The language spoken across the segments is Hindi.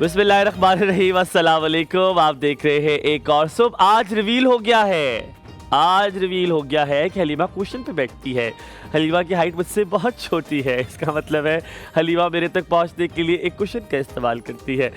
बिस्मिल्लाहिर्रहमानिर्रहीम, अस्सलाम वालेकुम। आप देख रहे हैं एक और सुबह। आज रिवील हो गया है कि हलीमा क्वेश्चन पे बैठती है। हलीमा की हाइट मुझसे बहुत छोटी है, इसका मतलब है हलीमा मेरे तक पहुंचने के लिए एक क्वेश्चन का इस्तेमाल करती है।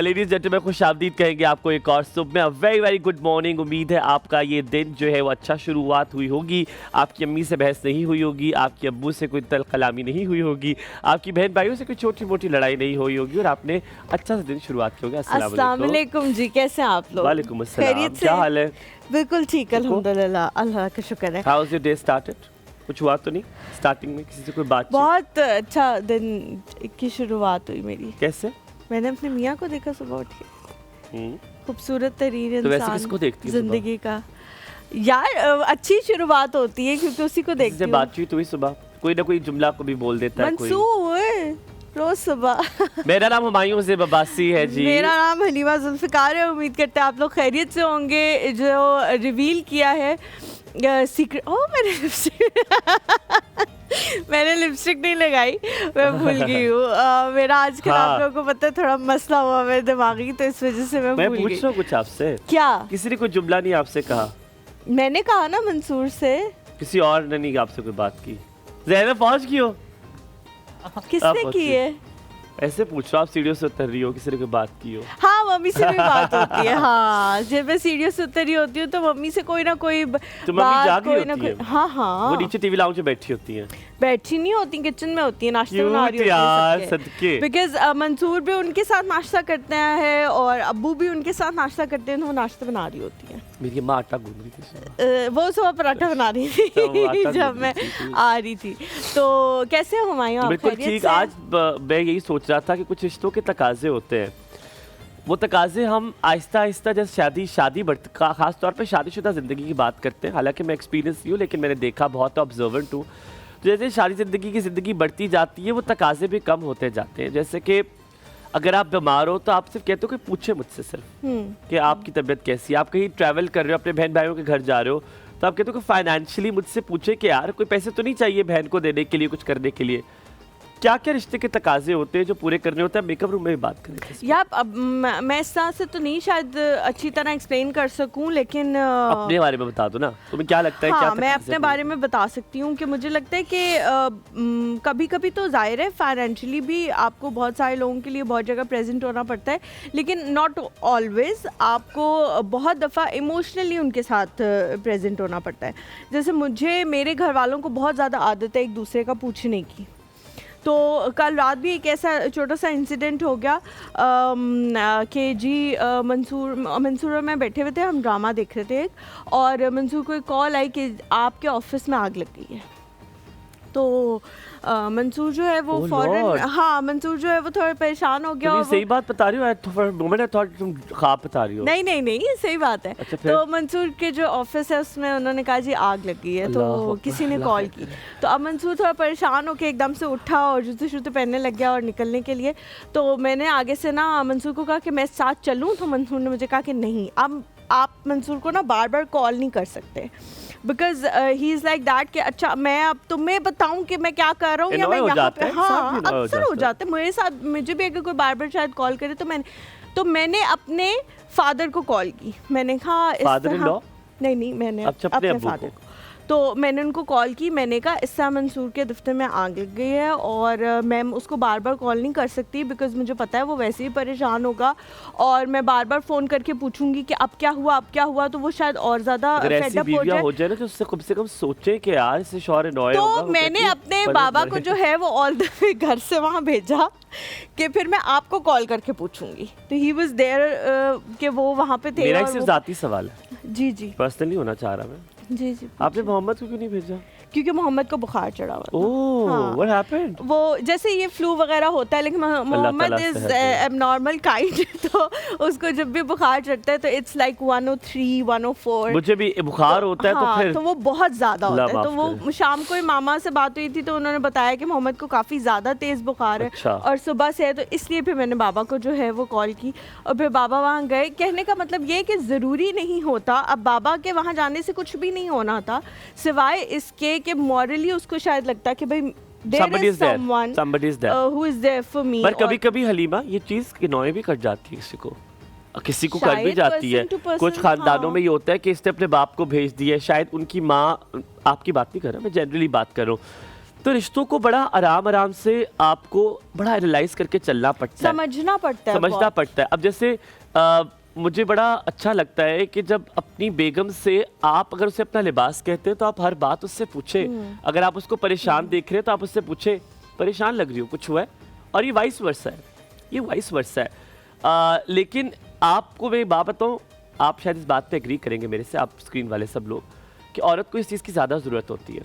लेडीज जेंटलमैन, खुशामदीद कहेंगे आपको एक और सुबह में। Very very good morning. उम्मीद है आपका ये दिन जो है वो अच्छा शुरुआत हुई होगी। आपकी अम्मी से बहस नहीं हुई होगी, आपके अब्बू से कोई तल कलामी नहीं हुई होगी, आपकी बहन भाइयों से कोई छोटी मोटी लड़ाई नहीं हुई होगी और आपने अच्छा सा दिन शुरुआत की होगी। अस्सलाम वालेकुम जी, कैसे हैं आप लोग? वालेकुम अस्सलाम, क्या हाल है? बिल्कुल ठीक, अल्हम्दुलिल्लाह, अल्लाह का शुक्र है। How was your day started? कुछ हुआ तो नहीं स्टार्टिंग में? किसी से कोई बात? बहुत अच्छा दिन की शुरुआत हुई मेरी। कैसे? मैंने अपने मियाँ को देखा सुबह उठ के। खूबसूरत तरीन तो वैसे इंसान किसको देखती है जिंदगी का। यार अच्छी शुरुआत होती है क्योंकि उसी को देखती हूँ। बातचीत हुई सुबह, कोई ना कोई जुमला को भी बोल देता है कोई। मंसूर रोज सुबह। मेरा नाम हुमायूं ज़ेब अब्बासी है जी। मेरा नाम हलीमा जुल्फ़िकार है। उम्मीद करते हैं आप लोग खैरियत से होंगे। जो रिवील किया है सीक्रेट। ओह मैंने लिपस्टिक नहीं लगाई, मैं भूल गई हूँ। मेरा आजकल आप लोगों को पता है थोड़ा मसला हुआ मेरे दिमागी, तो इस वजह से मैं भूल गई। पूछ रहा हूँ कुछ आपसे। क्या? किसी ने कोई जुमला नहीं आपसे कहा? मैंने कहा ना मंसूर से। किसी और ने नहीं आपसे कोई बात की? ज़हरा पहुँच गई हो? किसने की है? ऐसे पूछ रहा, आप सीढ़ियों से उतर रही हो, किसी ने कोई बात की हो? हाँ, मम्मी से भी बात होती है। हाँ, जब मैं सीढ़ियों से उतर रही होती हूँ तो मम्मी से कोई ना कोई तो मम्मी जाग रही होती है? हाँ हाँ, वो नीचे टीवी लाउंज में बैठी होती है? बैठी नहीं होती, किचन में होती है, नाश्ता बना रही होती है। बिकॉज मंसूर भी उनके साथ नाश्ता करते हैं और अब्बू भी उनके साथ नाश्ता करते हैं, तो वो नाश्ता बना रही होती है। मेरी माँ आटा गूंद रही थी, वो सुबह पराठा बना रही थी जब मैं आ रही थी। तो कैसे हो हुमायूं? बिल्कुल ठीक। आज मैं यही सोच रहा था कि कुछ रिश्तों के तकाजे होते हैं, वो तकाजे हम आहिस्ता आहिस्ता जैसे शादी बढ़ती, खास तौर पे शादीशुदा ज़िंदगी की बात करते हैं। हालांकि मैं एक्सपीरियंस नहीं हूँ, लेकिन मैंने देखा, बहुत ऑब्जर्वेंट हूँ। तो जैसे शादी ज़िंदगी बढ़ती जाती है, वो तकाजे भी कम होते जाते हैं। जैसे कि अगर आप बीमार हो तो आप सिर्फ कहते हो कि पूछे मुझसे सिर्फ कि आपकी तबीयत कैसी है। आप कहीं ट्रैवल कर रहे हो, अपने बहन भाइयों के घर जा रहे हो, तो आप कहते हो कि फाइनेंशियली मुझसे पूछे कि यार कोई पैसे तो नहीं चाहिए बहन को देने के लिए, कुछ करने के लिए। क्या क्या रिश्ते के तकाजे होते हैं जो पूरे करने होते हैं? मेकअप रूम में भी बात करें यार। अब मैं इस तरह से तो नहीं शायद अच्छी तरह एक्सप्लेन कर सकूं, लेकिन अपने बारे में बता दो ना, तुम्हें क्या लगता है? हाँ, क्या मैं अपने बारे में बता सकती हूँ कि मुझे लगता है कि कभी कभी तो जाहिर है फाइनेंशियली भी आपको बहुत सारे लोगों के लिए बहुत जगह प्रेजेंट होना पड़ता है, लेकिन नॉट ऑलवेज। आपको बहुत दफ़ा इमोशनली उनके साथ प्रेजेंट होना पड़ता है। जैसे मुझे मेरे घर वालों को बहुत ज़्यादा आदत है एक दूसरे का पूछने की। तो कल रात भी एक ऐसा छोटा सा इंसिडेंट हो गया कि जी मंसूर और मैं बैठे हुए थे, हम ड्रामा देख रहे थे एक, और मंसूर को एक कॉल आई कि आपके ऑफिस में आग लग गई है। तो मंसूर जो है वो फौरन, हाँ, मंसूर जो है वो थोड़ा परेशान हो गया। सही बात बता रही हो? तुम ख्वाब बता रही हो? नहीं, सही बात है। अच्छा, तो मंसूर के जो ऑफिस है उसमें उन्होंने कहा जी आग लग गई है, तो किसी ने कॉल की। तो अब मंसूर थोड़ा परेशान होकर एकदम से उठा और जूते पहनने लग गया और निकलने के लिए। तो मैंने आगे से ना मंसूर को कहा कि मैं साथ चलूँ, तो मंसूर ने मुझे कहा कि नहीं, अब आप मंसूर को ना बार बार कॉल नहीं कर सकते, because he is like that कि अच्छा मैं अब तुम्हें बताऊं कि मैं क्या कर रहा हूँ या मैं यहाँ पे। हाँ, अक्सर हो जाते हैं मेरे साथ। मुझे भी अगर कोई बार बार शायद कॉल करे तो मैंने अपने फादर को कॉल की। मैंने कहा फादर इन लॉ? नहीं, मैंने अपने फादर को। तो मैंने उनको कॉल की, मैंने कहा इस तरह मंसूर के दफ्तर में आग लग गई है और मैं उसको बार बार कॉल नहीं कर सकती, बिकॉज मुझे पता है वो वैसे ही परेशान होगा, और मैं बार बार फ़ोन करके पूछूंगी कि अब क्या हुआ, तो वो शायद और ज़्यादा फेड अप हो जाए ना, तो उससे कम से कम सोचे कि यार इससे शौहर अनॉय होगा। तो मैंने अपने बाबा को जो है वो ऑल द वे घर से वहाँ भेजा कि फिर मैं आपको कॉल करके पूछूंगी। तो ही वाज देयर कि वो वहाँ पे थे। मेरा एक सिर्फ ज़ाती सवाल है, जी पर्सनली होना चाह रहा मैं। जी आपने मोहम्मद को क्यों नहीं भेजा? क्योंकि मोहम्मद को बुखार चढ़ा हुआ था। हाँ। What happened? वो जैसे ये फ्लू वगैरह होता है, लेकिन मोहम्मद इज एबनॉर्मल काइंड, तो उसको जब भी बुखार चढ़ता है तो इट्स लाइक 103, 104। मुझे भी बुखार होता है। हाँ, तो फिर तो वो बहुत ज़्यादा होता है। तो वो शाम को ही मामा से बात हुई थी, तो उन्होंने बताया कि मोहम्मद को काफ़ी ज़्यादा तेज़ बुखार है। अच्छा। और सुबह से है, तो इसलिए फिर मैंने बाबा को जो है वो कॉल की और फिर बाबा वहाँ गए। कहने का मतलब ये कि ज़रूरी नहीं होता, अब बाबा के वहाँ जाने से कुछ भी नहीं होना था, सिवाय इसके कि मॉरली उसको शायद लगता कि भाई there somebody is is there, someone somebody is there. who is there for me. पर और कभी कभी हलीमा ये चीज किनोए भी कर जाती है किसी को, किसी को कर भी शायद जाती है। person to person, कुछ खानदानों हाँ। में ये होता है कि इसने अपने बाप को भेज दिया है, शायद उनकी माँ, आपकी बात नहीं कर रहा मैं जनरली बात कर रहा हूँ। तो रिश्तों को बड़ा आराम आराम से आपको बड़ा एनालाइज करके चलना पड़ता है, समझना पड़ता है, समझना बहुत। पड़ता है। अब जैसे मुझे बड़ा अच्छा लगता है कि जब अपनी बेगम से आप अगर उसे अपना लिबास कहते हैं तो आप हर बात उससे पूछे। अगर आप उसको परेशान देख रहे हैं तो आप उससे पूछे परेशान लग रही हो, कुछ हुआ है? और ये वाइस वर्सा है, ये वाइस वर्सा है। लेकिन आपको मैं एक बात बताऊँ, आप शायद इस बात पे एग्री करेंगे मेरे से, आप स्क्रीन वाले सब लोग, कि औरत को इस चीज़ की ज़्यादा ज़रूरत होती है।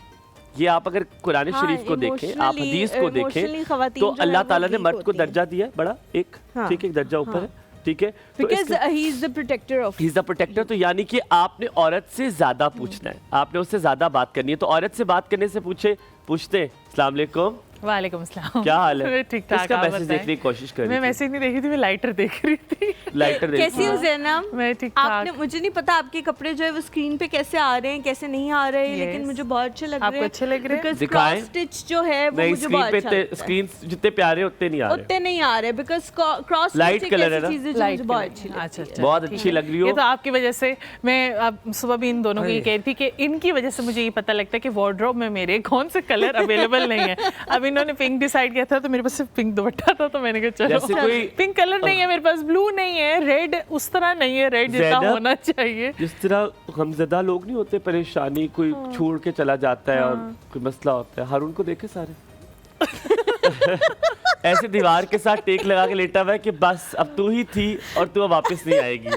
ये आप अगर कुरान हाँ, शरीफ को देखें, आप emotionally- हदीस को emotionally देखें, ख़वातीन तो जो है अल्लाह वो ताला ने weak मर्द को होती हैं। दर्जा दिया है बड़ा एक, हाँ, ठीक है, एक दर्जा ऊपर है, ठीक है। तो Because इसके- he is the protector of. He is the protector, तो यानी कि आपने औरत से ज्यादा पूछना है, आपने उससे ज्यादा बात करनी है। तो औरत से बात करने से पूछते हैं अस्सलाम वालेकुम, वालेकुम अस्सलाम। क्या हाल है? ठीक ठाक, इसका आप मैसेज बताएं। देखने की कोशिश कर मैं रही थी, मैसेज नहीं देखी थी, मैं लाइटर देख रही थी। लाइटर देख कैसी हो ज़ैनब? मैं ठीक आपने, ठाक। मुझे नहीं पता आपके कपड़े जो है वो स्क्रीन पे कैसे आ रहे हैं, कैसे नहीं आ रहे हैं, Yes. लेकिन मुझे बहुत अच्छे लग आपको रहे हैं। अच्छे लग रहे हैं? Because दिखाएं। cross stitch जो है वो नहीं, मुझे स्क्रीन बहुत पे अच्छा लगता है। स्क्रीन जितने प्यारे उतने नहीं आ रहे, उतने नहीं आ रहे, बिकॉज क्रॉस Light स्टिच एक color है ऐसी ना? चीज़ है जो Light मुझे बहुत color। अच्छी लगती अच्छा, है। अच्छा। बहुत ठीक अच्छी है। लग रही हो। ये तो आपकी वजह से, मैं अब सुबह भी इन दोनों को ये कह रही थी कि इनकी वजह से मुझे ये पता लगता है कि वार्डरोब में मेरे कौन से कलर अवेलेबल नहीं है। अब इन्होंने पिंक डिसाइड किया था तो मेरे पास सिर्फ पिंक दुपट्टा था, तो मैंने कहा जैसे चलो कोई- पिंक कलर नहीं है मेरे पास, ब्लू नहीं है, रेड उस तरह नहीं है, रेड जितना ज़ैनब, होना चाहिए। जिस तरह हमज़दा लोग नहीं होते, परेशानी कोई छोड़ के चला जाता है और कोई मसला होता है, हारून को देखे सारे ऐसे दीवार के साथ टेक लगा के लेटा हुआ है कि बस अब तू ही थी और तू अब वापस नहीं आएगी,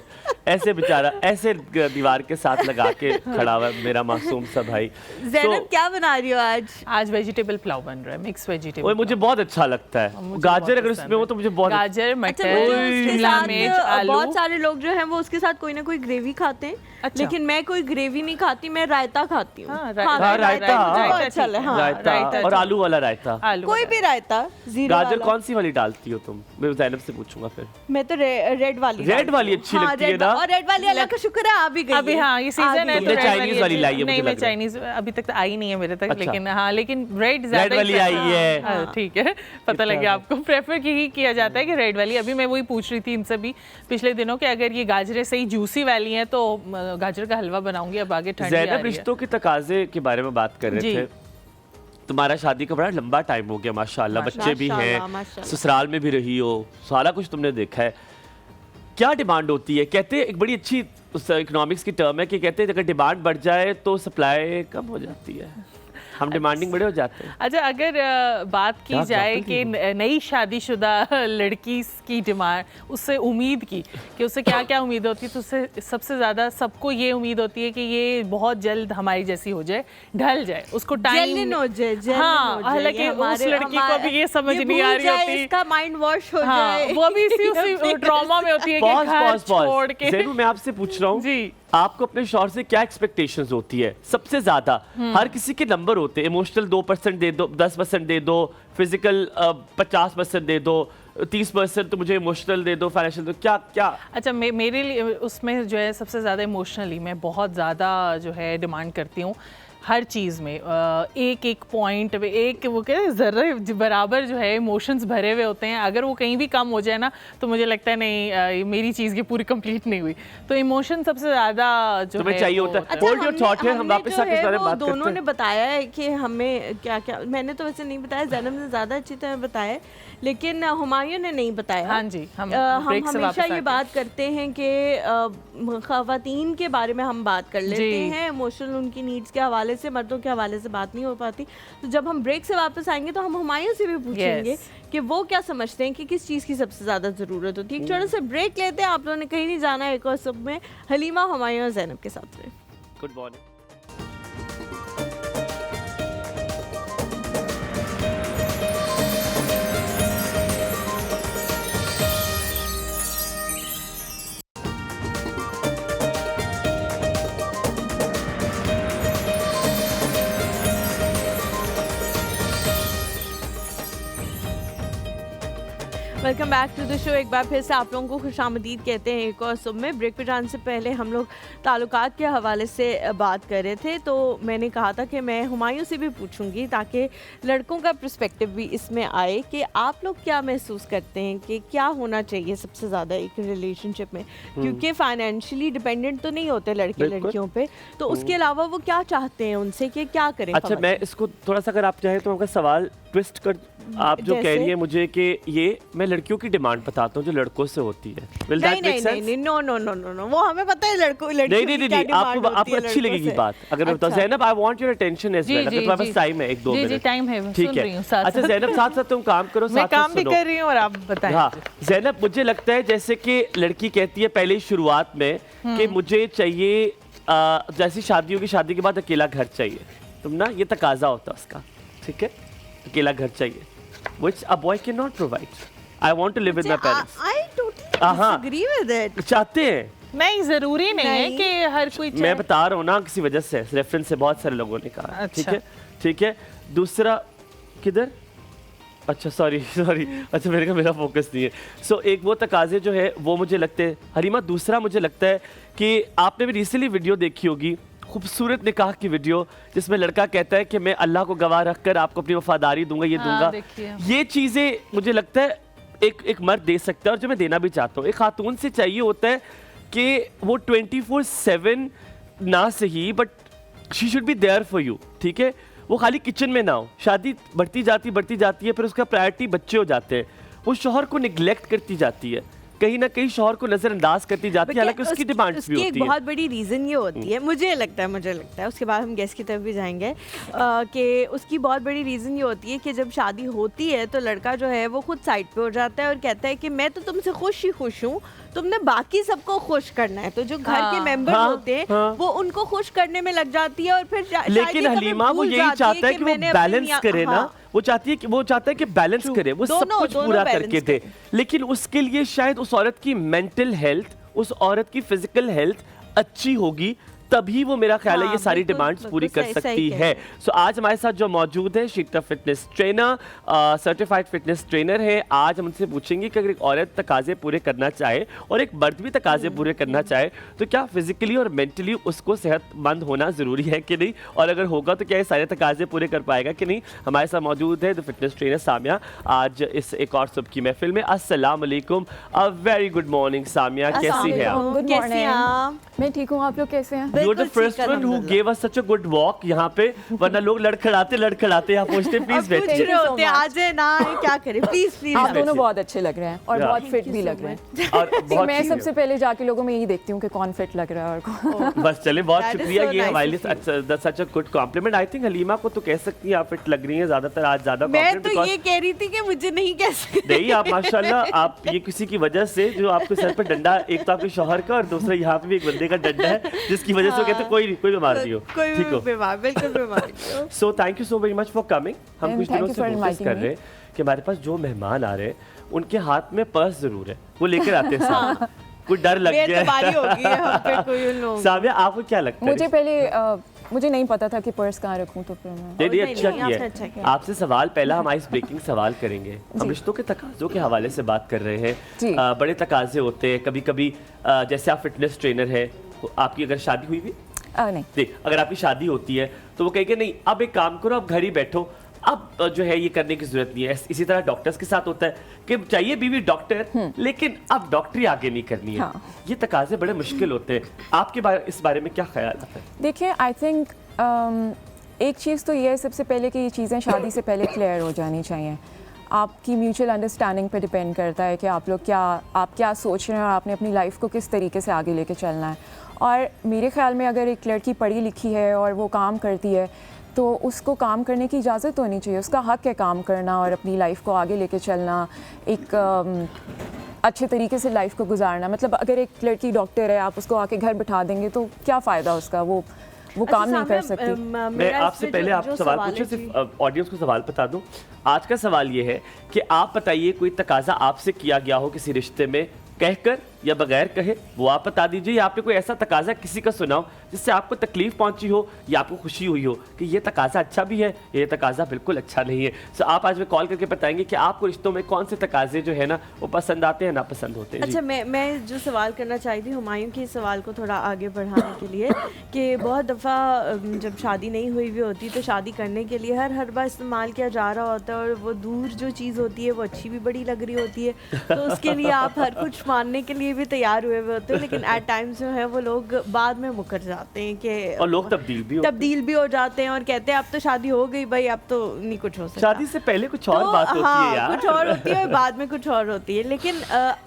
ऐसे बेचारा ऐसे दीवार के साथ लगा के खड़ा हुआ है मेरा मासूम सा भाई। ज़ैनब क्या बना रही हो आज? आज वेजिटेबल पुलाव बन रहा है, मिक्स वेजिटेबल। ओए मुझे बहुत अच्छा लगता है, मुझे गाजर बहुत अगर पसंद उसमें हो है। तो मुझे बहुत गाजर, अच्छा, मटर, मुझे उसके शिमला साथ मिर्च, आलू। बहुत सारे लोग जो हैं वो उसके साथ कोई ना कोई ग्रेवी खाते हैं, अच्छा। लेकिन मैं कोई ग्रेवी नहीं खाती, मैं रायता खाती हूँ। हाँ, हाँ, रायता, मुझे बहुत रायता अच्छा लगता है, हाँ। रायता रायता और जो- आलू वाला रायता। आलू कोई वाला। भी रायता, जीरा गाजर वाला। कौन सी वाली डालती हो तुम? मैं ज़ैनब से पूछूंगा फिर। मैं तो रेड वाली रेड डालती वाली हूँ। अच्छी हाँ, लगती है रेड ना? और रेड वाली अल्लाह का शुक्र है आ भी गई अभी है। हाँ ये आ सीजन गई है, तुमने तो चाइनीज रेड वाली लाई है, मुझे नहीं, मैं लग रहा है। चाइनीज अभी तक तो आई नहीं है मेरे तक, अच्छा। लेकिन हाँ, लेकिन रेड रेड ज्यादा वाली आई है। हाँ, ठीक है, पता कितना लग गया है? आपको। प्रेफर यही किया जाता है कि रेड वाली। अभी मैं वही पूछ रही थी इनसे भी पिछले दिनों कि अगर ये गाजरें सही जूसी वाली हैं तो गाजर का हलवा बनाऊंगी। अब आगे ठंडी आ ज़ैनब, रही है। रिश्तों के तकाजे के बारे में बात कर रहे जी। थे। तुम्हारा शादी का बड़ा लंबा टाइम हो गया माशाल्लाह, बच्चे भी माशाल्लाह, हैं, माशाल्लाह। ससुराल में भी रही हो, सारा कुछ तुमने देखा है। क्या डिमांड होती है? कहते हैं एक बड़ी अच्छी इकोनॉमिक्स की टर्म है कि कहते हैं अगर डिमांड बढ़ जाए तो सप्लाई कम हो जाती है, हम डिमांडिंग बड़े हो जाते हैं। अच्छा, अगर बात की क्या जाए एग्जाम्पल कि दी नई शादीशुदा लड़की की डिमांड, उससे उम्मीद की कि उससे क्या क्या उम्मीद होती है, तो उससे सबसे ज़्यादा सबको ये उम्मीद होती है कि ये बहुत जल्द हमारी जैसी हो जाए, ढल जाए, उसको जेलिन हो टाइम। जाए, जेलिन हाँ, हो जाए। हालांकि ये उस लड़की को भी ये समझ ये नहीं आ भूल रही जाए, होती। इसका माइंड वॉश हो हाँ, जाए। वो भी उसी ड्रामा में होती है कि पॉज घर पॉज छोड़ पॉज के। ज़ैनब, मैं आपसे पूछ रहा हूँ, जी। आपको अपने शौहर से क्या एक्सपेक्टेशंस होती है सबसे ज्यादा? हर किसी के नंबर होते हैं, इमोशनल 2% दे दो, 10% दे दो, फिजिकल 50% दे दो, 30% तो मुझे इमोशनल दे दो, फाइनेंशियल दो, क्या क्या? अच्छा, मेरे लिए उसमें जो है सबसे ज़्यादा इमोशनली मैं बहुत ज़्यादा जो है डिमांड करती हूँ हर चीज़ में। एक एक पॉइंट में एक वो क्या ज़र्रे बराबर जो है इमोशंस भरे हुए होते हैं। अगर वो कहीं भी कम हो जाए ना तो मुझे लगता है नहीं, मेरी चीज़ की पूरी कंप्लीट नहीं हुई। तो इमोशन सबसे ज़्यादा जो तुम्हें है चाहिए वो- होता है। अच्छा, Hold your thought है, हम हमने वापस जो आके इस है बारे में वो बात करते दोनों हैं। ने बताया है कि हमें क्या क्या, मैंने तो वैसे नहीं बताया, ज़ैनब ने ज़्यादा अच्छी तरह बताया है, लेकिन हुमायूं ने नहीं बताया। हाँ जी, हम हम break से हमेशा वापस ये आके। बात करते हैं कि ख़वातीन के बारे में हम बात कर लेते जी। हैं, इमोशनल उनकी नीड्स के हवाले से, मर्दों के हवाले से बात नहीं हो पाती। तो जब हम ब्रेक से वापस आएंगे तो हम हुमायूं से भी पूछेंगे Yes. कि वो क्या समझते हैं कि किस चीज़ की सबसे ज़्यादा ज़रूरत होती है। एक छोटा सा ब्रेक लेते हैं, आप लोगों ने कहीं नहीं जाना है। एक और सब में हलीमा, हुमायूं और ज़ैनब के साथ रहे। Good morning. Welcome back to the show. एक बार फिर से आप लोगों को खुशामदीद कहते हैं एक और सुबह में। ब्रेक पे जाने से पहले हम लोग ताल्लुकात के हवाले से बात कर रहे थे, तो मैंने कहा था कि मैं हुमायूं से भी पूछूंगी ताकि लड़कों का पर्सपेक्टिव भी इसमें आए कि आप लोग क्या महसूस करते हैं कि क्या होना चाहिए सबसे ज़्यादा एक रिलेशनशिप में, क्योंकि फाइनेंशियली डिपेंडेंट तो नहीं होते लड़के लड़कियों पे, तो उसके अलावा वो क्या चाहते हैं उनसे कि क्या करें। अच्छा, मैं इसको थोड़ा सा अगर आप चाहें तो आपका सवाल ट्विस्ट कर, आप जो कह रही हैं मुझे कि ये मैं लड़कियों की डिमांड बताता हूँ जो लड़कों से होती है। Will that make sense? नहीं, no no no no no, वो हमें पता है लड़कों नहीं, आपको अच्छी लगेगी बात अगर मैं बताऊं। Zainab, I want your attention as well, अगर तुम्हारे पास टाइम है 1-2 मिनट। जी, टाइम है, ठीक है। अच्छा ज़ैनब, साथ-साथ तुम काम करो, मैं साथ-साथ काम भी सुनो। कर रही हूँ और आप बताएं। हाँ ज़ैनब, मुझे लगता है जैसे कि लड़की कहती है पहले ही शुरुआत में कि मुझे चाहिए जैसी शादी होगी, शादी के बाद अकेला घर चाहिए। तुम ना, ये तकाजा होता है उसका, ठीक है, अकेला घर चाहिए, which a boy cannot provide. I want to live with my parents. I totally disagree with it. चाहते हैं, नहीं, जरूरी नहीं है कि हर कोई मैं बता रहा हूँ ना किसी वजह से, रेफरेंस से बहुत सारे लोगों ने कहा। अच्छा। ठीक है। दूसरा किधर, अच्छा सॉरी, अच्छा मेरे का मेरा फोकस नहीं है। सो एक वो तकाजे जो है वो मुझे लगते हैं हरीमा। दूसरा मुझे लगता है कि आपने भी रिसेंटली वीडियो देखी होगी, खूबसूरत निकाह की वीडियो, जिसमें लड़का कहता है कि मैं अल्लाह को गवाह रखकर आपको अपनी वफादारी दूंगा, ये दूंगा। ये चीज़ें मुझे लगता है एक मर्द दे सकता है, और जो मैं देना भी चाहता हूँ। एक खातून से चाहिए होता है कि वो 24/7 ना सही, but she should be there for you, ठीक है। वो खाली किचन में ना हो। शादी बढ़ती जाती है, फिर उसका प्रायोरिटी बच्चे हो जाते हैं, वो शौहर को निगलेक्ट करती जाती है, कहीं ना कहीं शौहर को नजरअंदाज करती जाती है, हालांकि उसकी डिमांड्स भी होती है। एक बहुत बड़ी रीज़न ये होती है, मुझे लगता है, उसके बाद हम गेस्ट की तरफ भी जाएंगे, कि उसकी बहुत बड़ी रीज़न ये होती है कि जब शादी होती है तो लड़का जो है वो खुद साइड पे हो जाता है और कहता है कि मैं तो तुमसे खुश हूँ, तुमने बाकी सबको खुश करना है। तो जो घर के मेंबर्स होते हैं वो उनको खुश करने में लग जाती है, और फिर लेकिन हलीमा वो यही चाहता है कि वो बैलेंस करे ना, वो चाहता है कि बैलेंस करे, वो सब कुछ पूरा करके दे। लेकिन उसके लिए शायद उस औरत की मेंटल हेल्थ, उस औरत की फिजिकल हेल्थ अच्छी होगी, तभी वो मेरा ख्याल है ये सारी डिमांड्स पूरी कर सकती है। सो आज हमारे साथ जो मौजूद है, Sheeta fitness trainer, certified fitness trainer है। आज हम उनसे पूछेंगे कि अगर एक औरत तकाजे पूरे करना चाहे और एक मर्द भी तकाजे पूरे करना चाहे तो क्या फिजिकली और मेंटली उसको सेहतमंद होना ज़रूरी है कि नहीं, और अगर होगा तो क्या ये सारे तकाजे पूरे कर पाएगा कि नहीं। हमारे साथ मौजूद है द फिटनेस ट्रेनर सामिया आज इस एक और सुबह की महफिल में। अस्सलाम वालेकुम, a very good morning Samia, कैसी हैं आप? कैसी हैं आप? मैं ठीक हूँ, आप लोग कैसे हैं? You are the first one who gave us such a good walk यहाँ पे, वरना लोग लड़खड़ाते यहाँ पहुँचते। प्लीज बैठिए। आज है ना, क्या करें, प्लीज आप दोनों बहुत अच्छे लग रहे हैं और बहुत फिट भी लग रहे हैं। और मैं सबसे पहले जाके लोगों में यही देखती हूँ कि कौन फिट लग रहा है और कौन। बस चले, बहुत शुक्रिया, ये हमारे लिए such a good compliment. I think Halima को तो कह सकती हैं आप फिट लग रही हैं ज्यादातर, आज ज्यादा। मैं तो ये कह रही थी कि मुझे नहीं कह सकती। नहीं, आप माशाल्लाह, आप ये किसी की वजह से, जो आपके सर पर डंडा, एक तो आपके शौहर का और दूसरा यहाँ पे भी एक बंदे का डंडा है, जिसकी वजह से कहते कोई बीमार नहीं हो, ठीक हो, बिल्कुल बीमार। So thank you so very much for coming. हम कुछ दिनों से कोशिश कर रहे हैं कि हमारे पास जो मेहमान आ रहे हैं उनके हाथ में पर्स जरूर है, वो लेकर आते हैं साथ। कोई डर लग गया है। सामिया, आपको क्या लगता है? मुझे पहले मुझे नहीं पता था कि पर्स कहाँ रखूं, तो फिर मैं नहीं, अच्छा किया। आपसे सवाल पहला हम आइस ब्रेकिंग सवाल करेंगे। हम रिश्तों के तकाज़ों के हवाले से बात कर रहे हैं। बड़े तकाजे होते हैं कभी कभी, जैसे आप फिटनेस ट्रेनर है, आपकी अगर शादी हुई भी नहीं, अगर आपकी शादी होती है तो वो कहेंगे नहीं, अब एक काम करो, अब घर ही बैठो, अब जो है ये करने की जरूरत नहीं है। इसी तरह डॉक्टर्स के साथ होता है कि चाहिए बीवी डॉक्टर, लेकिन अब डॉक्टरी आगे नहीं करनी है। ये तकाजे बड़े मुश्किल होते हैं। आपके इस बारे में क्या ख्याल आता है? देखिए, आई थिंक एक चीज़ तो ये है सबसे पहले कि ये चीज़ें शादी से पहले क्लियर हो जानी चाहिए। आपकी म्यूचुअल अंडरस्टैंडिंग पे डिपेंड करता है कि आप लोग आप क्या सोच रहे हैं और आपने अपनी लाइफ को किस तरीके से आगे लेके चलना है। और मेरे ख्याल में अगर एक लड़की पढ़ी लिखी है और वो काम करती है तो उसको काम करने की इजाज़त होनी चाहिए, उसका हक है काम करना और अपनी लाइफ को आगे लेके चलना, एक अच्छे तरीके से लाइफ को गुजारना। मतलब अगर एक लड़की डॉक्टर है, आप उसको आके घर बिठा देंगे तो क्या फ़ायदा उसका, वो काम नहीं कर सकती। मैं आपसे पहले आप सवाल पूछे, सिर्फ ऑडियंस को सवाल बता दूं। आज का सवाल ये है कि आप बताइए कोई तकाजा आपसे किया गया हो किसी रिश्ते में, कहकर या बगैर कहे वो आप बता दीजिए, या आपने कोई ऐसा तकाजा किसी का सुनाओ जिससे आपको तकलीफ पहुंची हो या आपको खुशी हुई हो कि ये तकाजा अच्छा भी है, ये तकाजा बिल्कुल अच्छा नहीं है। सो आप आज में कॉल करके बताएंगे कि आपको रिश्तों में कौन से तकाजे जो है ना वो पसंद आते हैं, नापसंद होते हैं। अच्छा, मैं जो सवाल करना चाहती थी हुमायूं के सवाल को थोड़ा आगे बढ़ाने के लिए कि बहुत दफ़ा जब शादी नहीं हुई भी होती तो शादी करने के लिए हर बार इस्तेमाल किया जा रहा होता है और वो दूर जो चीज़ होती है वो अच्छी भी बड़ी लग रही होती है, तो उसके लिए आप हर कुछ मानने के लिए भी तैयार हुए हुए होते हैं, लेकिन एट टाइम्स जो है वो लोग बाद में मुकर जाते हैं कि और लोग तब्दील भी हो जाते हैं और कहते हैं अब तो शादी हो गई भाई, अब तो नहीं कुछ हो सकता। शादी से पहले कुछ और बात होती है यार, कुछ और होती है और बाद में कुछ और होती है। लेकिन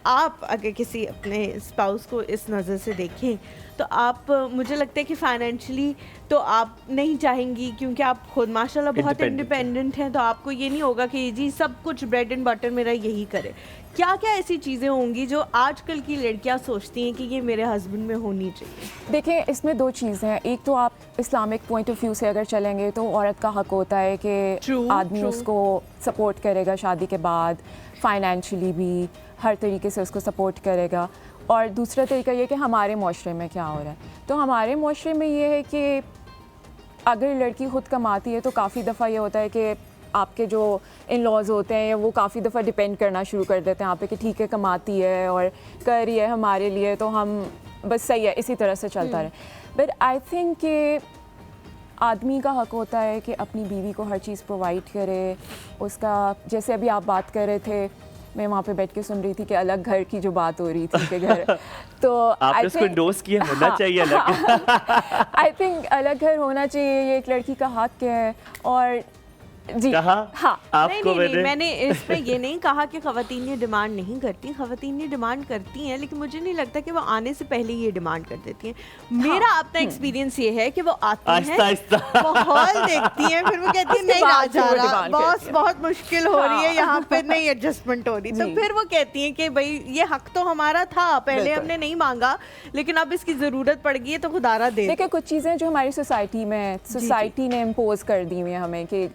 आप अगर किसी अपने स्पाउस को इस नज़र से देखें तो आप, मुझे लगता है कि फाइनेंशियली तो आप नहीं चाहेंगी क्योंकि आप खुद माशाल्लाह बहुत इंडिपेंडेंट हैं, तो आपको ये नहीं होगा कि जी सब कुछ ब्रेड एंड बटर मेरा यही करे। क्या क्या ऐसी चीज़ें होंगी जो आजकल की लड़कियां सोचती हैं कि ये मेरे हस्बैंड में होनी चाहिए? देखिए, इसमें दो चीज़ें हैं। एक तो आप इस्लामिक पॉइंट ऑफ व्यू से अगर चलेंगे तो औरत का हक होता है कि आदमी उसको सपोर्ट करेगा शादी के बाद, फाइनेंशियली भी हर तरीके से उसको सपोर्ट करेगा। और दूसरा तरीका ये कि हमारे माशरे में क्या हो रहा है, तो हमारे माशरे में ये है कि अगर लड़की खुद कमाती है तो काफ़ी दफ़ा ये होता है कि आपके जो इन लॉज होते हैं वो काफ़ी दफ़ा डिपेंड करना शुरू कर देते हैं यहाँ पे कि ठीक है कमाती है और कर रही है हमारे लिए तो हम बस सही है, इसी तरह से चलता रहे। बट आई थिंक कि आदमी का हक होता है कि अपनी बीवी को हर चीज़ प्रोवाइड करे उसका। जैसे अभी आप बात कर रहे थे, मैं वहाँ पे बैठ के सुन रही थी कि अलग घर की जो बात हो रही थी कि घर तो आपने उसको इंडोर्स किया, होना चाहिए अलग। आई थिंक अलग घर होना चाहिए, ये एक लड़की का हक है। और जी कहा हाँ, आपको नहीं, मैंने इस पे ये नहीं कहा कि ख़वातीन ये डिमांड नहीं करती, ख़वातीन ये डिमांड करती हैं, लेकिन मुझे नहीं लगता कि वो आने से पहले ये डिमांड कर देती हैं। मेरा अपना एक्सपीरियंस ये है कि वो आती हैं, माहौल देखती हैं, फिर वो कहती हैं नहीं राजा बॉस बहुत मुश्किल हो रही है यहाँ पे, नहीं एडजस्टमेंट हो रही, तो फिर वो कहती हैं कि भाई ये हक तो हमारा था, पहले हमने नहीं मांगा लेकिन अब इसकी ज़रूरत पड़ गई है तो खुदारा दे। देखिए, कुछ चीज़ें जो हमारी सोसाइटी में सोसाइटी ने इम्पोज कर दी हुई है हमें कि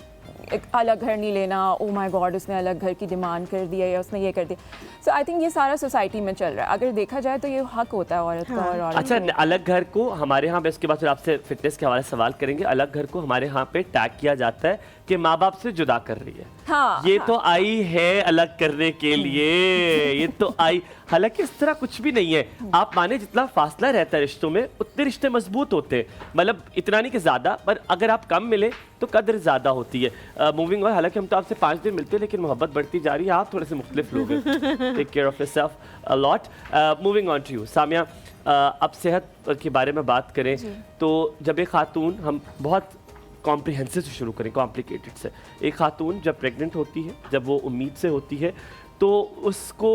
एक अलग घर नहीं लेना, ओ माय गॉड उसने अलग घर की डिमांड कर दिया या उसने ये कर दिया। सो आई थिंक ये सारा सोसाइटी में चल रहा है, अगर देखा जाए तो ये हक होता है औरत का। और अच्छा, अलग घर को हमारे यहाँ पे, इसके बाद फिर आपसे फिटनेस के हवाले से सवाल करेंगे, अलग घर को हमारे यहाँ पे टैग किया जाता है कि माँ बाप से जुदा कर रही है। हाँ, ये तो आई है अलग करने के लिए, ये तो आई, हालांकि इस तरह कुछ भी नहीं है। आप माने जितना फासला रहता है रिश्तों में उतने रिश्ते मजबूत होते हैं, मतलब इतना नहीं कि ज़्यादा, पर अगर आप कम मिले तो कदर ज़्यादा होती है। मूविंग ऑन, हालांकि हम तो आपसे 5 दिन मिलते हैं लेकिन मोहब्बत बढ़ती जा रही है, आप थोड़े से मुख्तलिफ लोग हैं। Take care of yourself a lot. Moving on to you Samia, अब सेहत के बारे में बात करें तो जब एक खातून, हम बहुत कॉम्प्रिहेंसिव से शुरू करें, कॉम्प्लिकेटेड से, एक खातून जब प्रेग्नेंट होती है, जब वो उम्मीद से होती है तो उसको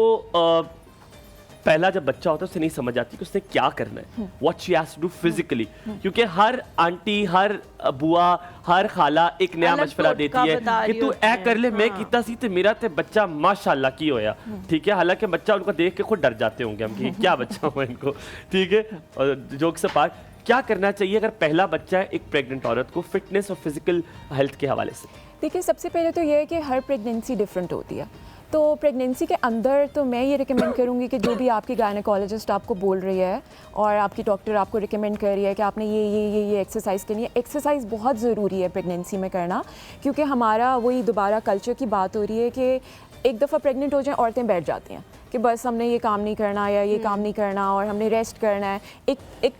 पहला जब बच्चा होता है उसे नहीं समझ आती कि उसने क्या करना है, what she has to do physically, क्योंकि हर आंटी, हर बुआ, हर खाला एक नया मशवरा देती है कि तू ऐ कर ले, मैं कीता सी ते मेरा ते बच्चा माशाल्लाह की होया, ठीक है। हालांकि बच्चा उनको देख के खुद डर जाते होंगे हम कि क्या बच्चा हुआ इनको, ठीक है। और जोक से पार, क्या करना चाहिए अगर पहला बच्चा है एक प्रेग्नेंट औरत को, फिटनेस और फिजिकल हेल्थ के हवाले से? देखिए, सबसे पहले तो ये है कि हर प्रेगनेंसी डिफरेंट होती है, तो प्रेगनेंसी के अंदर तो मैं ये रिकमेंड करूँगी कि जो भी आपकी गायनेकोलॉजिस्ट आपको बोल रही है और आपकी डॉक्टर आपको रिकमेंड कर रही है कि आपने ये एक्सरसाइज करनी है, एक्सरसाइज बहुत ज़रूरी है प्रेगनेंसी में करना, क्योंकि हमारा वही दोबारा कल्चर की बात हो रही है कि एक दफ़ा प्रेग्नेंट हो जाए औरतें बैठ जाती हैं कि बस हमने ये काम नहीं करना या ये काम नहीं करना और हमने रेस्ट करना है। एक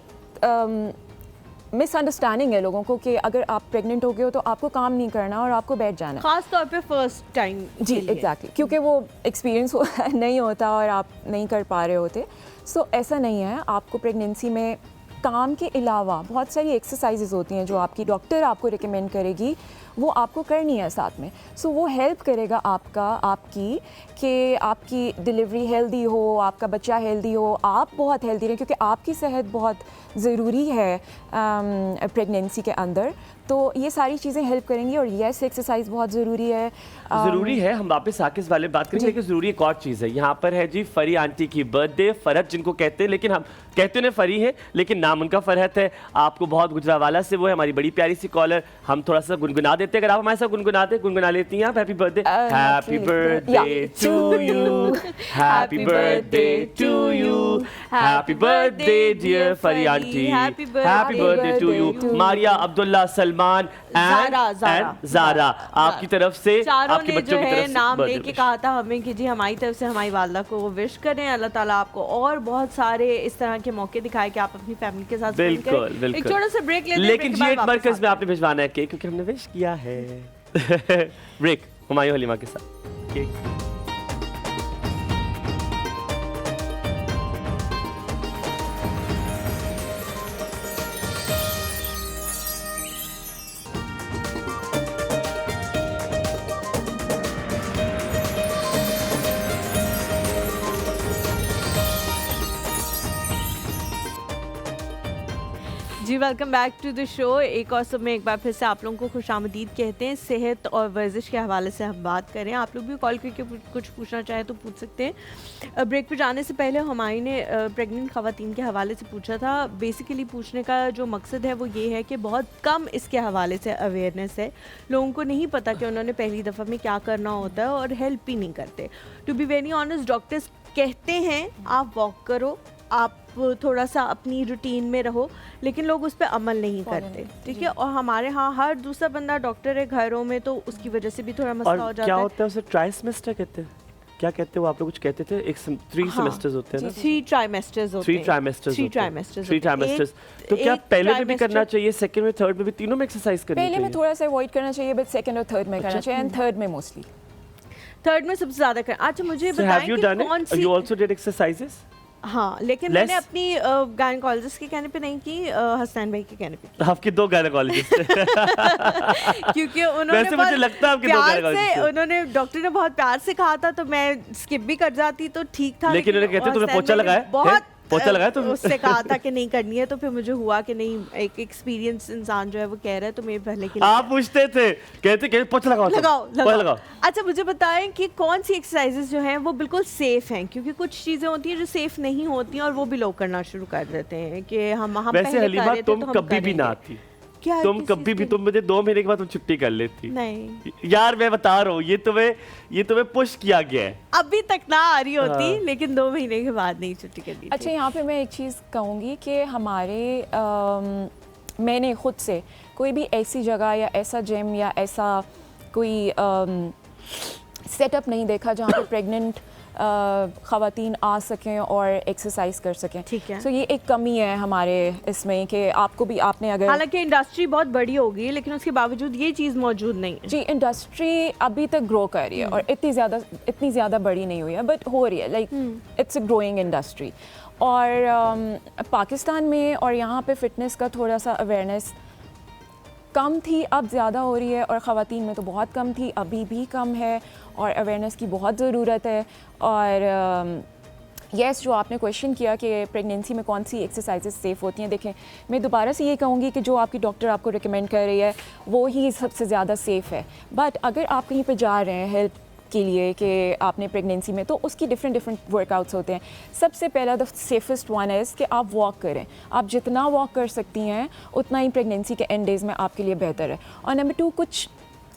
मिसअंडरस्टैंडिंग है लोगों को कि अगर आप प्रेग्नेंट हो गए हो तो आपको काम नहीं करना और आपको बैठ जाना है, खास तौर पे फर्स्ट टाइम। जी एग्जैक्टली, क्योंकि वो एक्सपीरियंस नहीं होता और आप नहीं कर पा रहे होते। सो ऐसा नहीं है, आपको प्रेगनेंसी में काम के अलावा बहुत सारी एक्सरसाइजेज होती हैं जो आपकी डॉक्टर आपको रिकमेंड करेगी, वो आपको करनी है साथ में। सो वो हेल्प करेगा आपकी कि आपकी डिलीवरी हेल्दी हो, आपका बच्चा हेल्दी हो, आप बहुत हेल्दी रहें, क्योंकि आपकी सेहत बहुत ज़रूरी है प्रेगनेंसी के अंदर। तो ये सारी चीज़ें हेल्प करेंगी। और यस, एक्सरसाइज बहुत ज़रूरी है। जरूरी है, हम वापस आके इस वाले बात करेंगे, लेकिन जरूरी एक और चीज़ है। यहाँ पर है जी फरी आंटी की बर्थडे, फरहत जिनको कहते हैं, लेकिन हम कहते उन्हें फरी है लेकिन नाम उनका फरहत है। आपको बहुत गुजरावाला से वो है, हमारी बड़ी प्यारी सी कॉलर। हम थोड़ा सा गुनगुना देते हैं, अगर आप हमारे साथ गुनगुना लेती हैं आप। Happy birthday, happy birthday to you, happy birthday to you, happy birthday dear Fari aunty, happy birthday to you. Maria, Abdullah, Salman and Zara, आपकी तरफ से, चारों आपके ने बच्चों जो की है तरफ से नाम birthday लेके wish। कहा था हमें कि जी हमारी तरफ से हमारी वालदा को विश करें। अल्लाह ताला आपको और बहुत सारे इस तरह के मौके दिखाए कि आप अपनी फैमिली के साथ spend बिल्कुल करें। बिल्कुल। एक छोटा सा ब्रेक लेते हैं, लेकिन break के जी बाद एक वापस मरकज आते में हैं। आपने भिजवाना है केक, क्योंकि हमने विश किया है। ब्रेक, हुमायूं हलीमा के साथ केक। जी welcome back to the show. एक और सब में एक बार फिर से आप लोगों को खुशामदीद कहते हैं। सेहत और वर्जिश के हवाले से हम बात करें, आप लोग भी कॉल करके कुछ पूछना चाहें तो पूछ सकते हैं। ब्रेक पे जाने से पहले हमारी ने प्रेग्नेंट ख़वातीन के हवाले से पूछा था। बेसिकली पूछने का जो मकसद है वो ये है कि बहुत कम इसके हवाले से अवेयरनेस है, लोगों को नहीं पता कि उन्होंने पहली दफ़ा में क्या करना होता है और हेल्प ही नहीं करते। To be very honest, doctors कहते हैं आप वॉक करो, आप थोड़ा सा अपनी रूटीन में रहो, लेकिन लोग उस पर अमल नहीं करते। ठीक है, और हमारे यहाँ हर दूसरा बंदा डॉक्टर है घरों में, तो उसकी वजह से भी थोड़ा मसला हो और जाता क्या है। होता है उसे ट्राइसेमेस्टर कहते हैं, क्या कहते हैं वो, आप लोग कुछ कहते थे, एक 3 सेमेस्टर्स होते हैं ना, 3 ट्राइमेस्टर्स होते 3 हैं। Trimesters 3 trimesters 3 trimesters. तो क्या पहले में भी करना चाहिए, सेकंड में, थर्ड में भी, तीनों में एक्सरसाइज करनी पहले चाहिए? में थोड़ा सा अवॉइड करना चाहिए, बट सेकंड और थर्ड में करना चाहिए, एंड थर्ड में मोस्टली। थर्ड में सबसे ज्यादा कर। अच्छा मुझे So have बताएं you कि done कौन it? C. You also did exercises? हाँ, लेकिन Less? मैंने अपनी गायनकोलॉजिस्ट के कहने पे नहीं की, हसनैन भाई के कहने पे की। आपके 2 गायनेकोलॉजिस्ट क्योंकि उन्होंने वैसे मुझे बहुत लगता है आपके 2 प्यार से, गायनेकोलॉजिस्ट हैं। उन्होंने डॉक्टर ने बहुत प्यार से कहा था, तो मैं स्किप भी कर जाती तो ठीक था। लेकिन उन्हें कहते तुमने हसनैन पोछा भाई ने लगाया है? बहुत पोछा लगाया तुमने? उससे कहा था कि नहीं करनी है, तो फिर मुझे हुआ कि नहीं, एक एक्सपीरियंस इंसान जो है वो कह रहा है तो मेरे पहले के लिए आप पूछते थे, कहते पोछा लगाओ, लगाओ। अच्छा मुझे बताएं कि कौन सी एक्सरसाइजेस जो हैं वो बिल्कुल सेफ हैं, क्योंकि कुछ चीजें होती हैं जो सेफ नहीं होती हैं और वो भी लोग करना शुरू कर देते हैं कि हम वैसे पहले हलीमा कर रहे थे तुम तो हम कभी भी ना करेंगे। आती, क्या तुम किस कभी चीज़ भी, की? तुम मुझे 2 महीने के बाद तुम छुट्टी कर लेती। नहीं, यार मैं बता रहा हूँ, ये तुम्हें पुश किया गया है। अभी तक ना आ रही होती, हाँ। लेकिन 2 महीने के बाद नहीं छुट्टी कर दी अच्छा, यहाँ पे मैं एक चीज़ कहूँगी कि हमारे मैंने खुद से कोई भी ऐसी जगह या ऐसा जिम या ऐसा कोई सेटअप नहीं देखा जहाँ पे प्रेग्नेंट ख़वातीन आ सकें और एक्सरसाइज कर सकें। ठीक है। सो ये एक कमी है हमारे इसमें कि आपको भी, आपने अगर, हालांकि इंडस्ट्री बहुत बड़ी हो गई है, लेकिन उसके बावजूद ये चीज़ मौजूद नहीं है। जी इंडस्ट्री अभी तक ग्रो कर रही है और इतनी ज़्यादा बड़ी नहीं हुई है, बट हो रही है, like it's a growing industry. और पाकिस्तान में और यहाँ पे फिटनेस का थोड़ा सा अवेयरनेस कम थी, अब ज़्यादा हो रही है, और ख़वातीन में तो बहुत कम थी, अभी भी कम है, और अवेयरनेस की बहुत ज़रूरत है। और यस, जो आपने क्वेश्चन किया कि प्रेगनेंसी में कौन सी एक्सरसाइजेस सेफ़ होती हैं, देखें मैं दोबारा से ये कहूँगी कि जो आपकी डॉक्टर आपको रिकमेंड कर रही है वो ही सबसे ज़्यादा सेफ़ है। बट अगर आप कहीं पे जा रहे हैं हेल्प के लिए कि आपने प्रेगनेंसी में, तो उसकी डिफरेंट वर्कआउट्स होते हैं। सबसे पहला द सेफेस्ट वन इज़ कि आप वॉक करें। आप जितना वॉक कर सकती हैं उतना ही प्रेगनेंसी के एंड डेज़ में आपके लिए बेहतर है। और नंबर 2, कुछ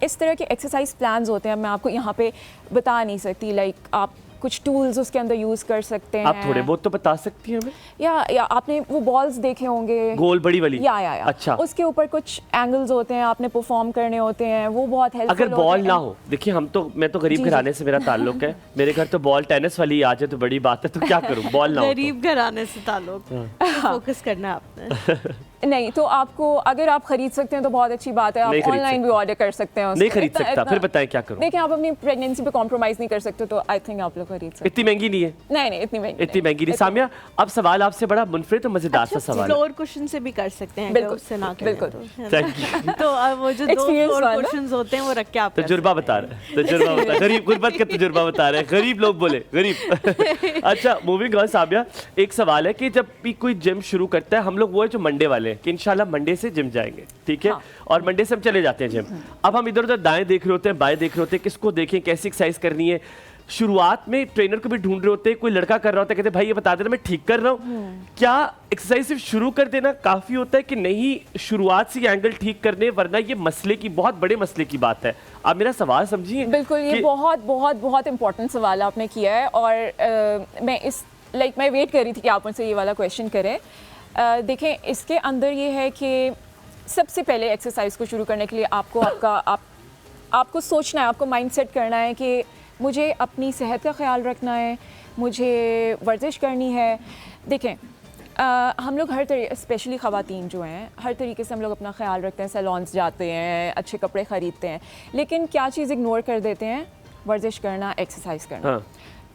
इस तरह के एक्सरसाइज प्लान्स होते हैं, मैं आपको यहाँ पे बता नहीं सकती, लाइक आप कुछ टूल्स उसके अंदर यूज़ कर सकते हैं। आप थोड़े बहुत तो बता सकती हैं हमें? या आपने वो बॉल्स देखे होंगे, गोल बड़ी वाली? या अच्छा, उसके ऊपर कुछ एंगल्स होते हैं, आपने परफॉर्म करने होते हैं, वो बहुत हेल्पफुल अगर बॉल ना हो, देखिए मैं तो गरीब घराने से मेरा ताल्लुक है, मेरे घर तो बॉल टेनिस वाली आ जाए तो बड़ी बात है, तो क्या करूं, बॉल ना हो तो। गरीब घराने से ताल्लुक, फोकस करना है आपने। नहीं तो आपको, अगर आप खरीद सकते हैं तो बहुत अच्छी बात है, नहीं आप खरीद ऑनलाइन भी सकता। ऑर्डर कर सकते हैं उसको। नहीं खरीद सकता, फिर बताएं क्या करूं? देखिए, आप अपनी प्रेगनेंसी पे कॉम्प्रोमाइज़ नहीं कर सकते, तो आई थिंक आप लोग खरीद सकते इतनी महंगी नहीं है? नहीं, इतनी महंगी नहीं। सामिया, अब सवाल आपसे बड़ा मुनफरिद और मजेदार सा सवाल है। फ्लोर कुशन से भी कर सकते हैं, बिल्कुल, उससे ना करें बिल्कुल। तो, है ना? Thank you. तो वो जो 2 Experience फ्लोर वाला। कुशन्स होते हैं वो रख के आप कर तजुर्बा बता रहे हैं, तजुर्बा बता, गरीब गुर्बत का तजुर्बा बता रहे हैं, गरीब लोग बोले, गरीब। अच्छा, मूविंग ऑन सामिया, एक सवाल है कि जब भी कोई जिम शुरू करता है, हम लोग वो है जो मंडे वाले लें कि इंशाल्लाह मंडे से जिम जाएंगे, ठीक है? हाँ। और मंडे से हम चले जाते हैं जिम। अब हम इधर उधर दाएं देख रहे होते हैं, बाएं देख रहे होते हैं, किसको देखें, कैसी एक्सरसाइज करनी है। शुरुआत में ट्रेनर को भी ढूंढ रहे होते हैं, कोई लड़का कर रहा होता है, कहते हैं भाई ये बता देना मैं ठीक कर रहा हूँ। क्या एक्सरसाइज सिर्फ शुरू कर देना काफी होता है कि नहीं शुरुआत से एंगल ठीक करने, वरना ये मसले की, बहुत बड़े मसले की बात है। आप मेरा सवाल समझिए। बिल्कुल, ये बहुत बहुत बहुत इंपॉर्टेंट सवाल आपने किया है और मैं वेट कर रही थी कि आप मुझसे ये वाला क्वेश्चन करें। देखें, इसके अंदर ये है कि सबसे पहले एक्सरसाइज को शुरू करने के लिए आपको सोचना है, आपको माइंडसेट करना है कि मुझे अपनी सेहत का ख्याल रखना है, मुझे वर्जिश करनी है। देखें, हम लोग हर तरीके, स्पेशली ख़वातीन जो हैं, हर तरीके से हम लोग अपना ख्याल रखते हैं, सैलून्स जाते हैं, अच्छे कपड़े ख़रीदते हैं, लेकिन क्या चीज़ इग्नोर कर देते हैं? वर्जिश करना, एक्सरसाइज करना। हाँ।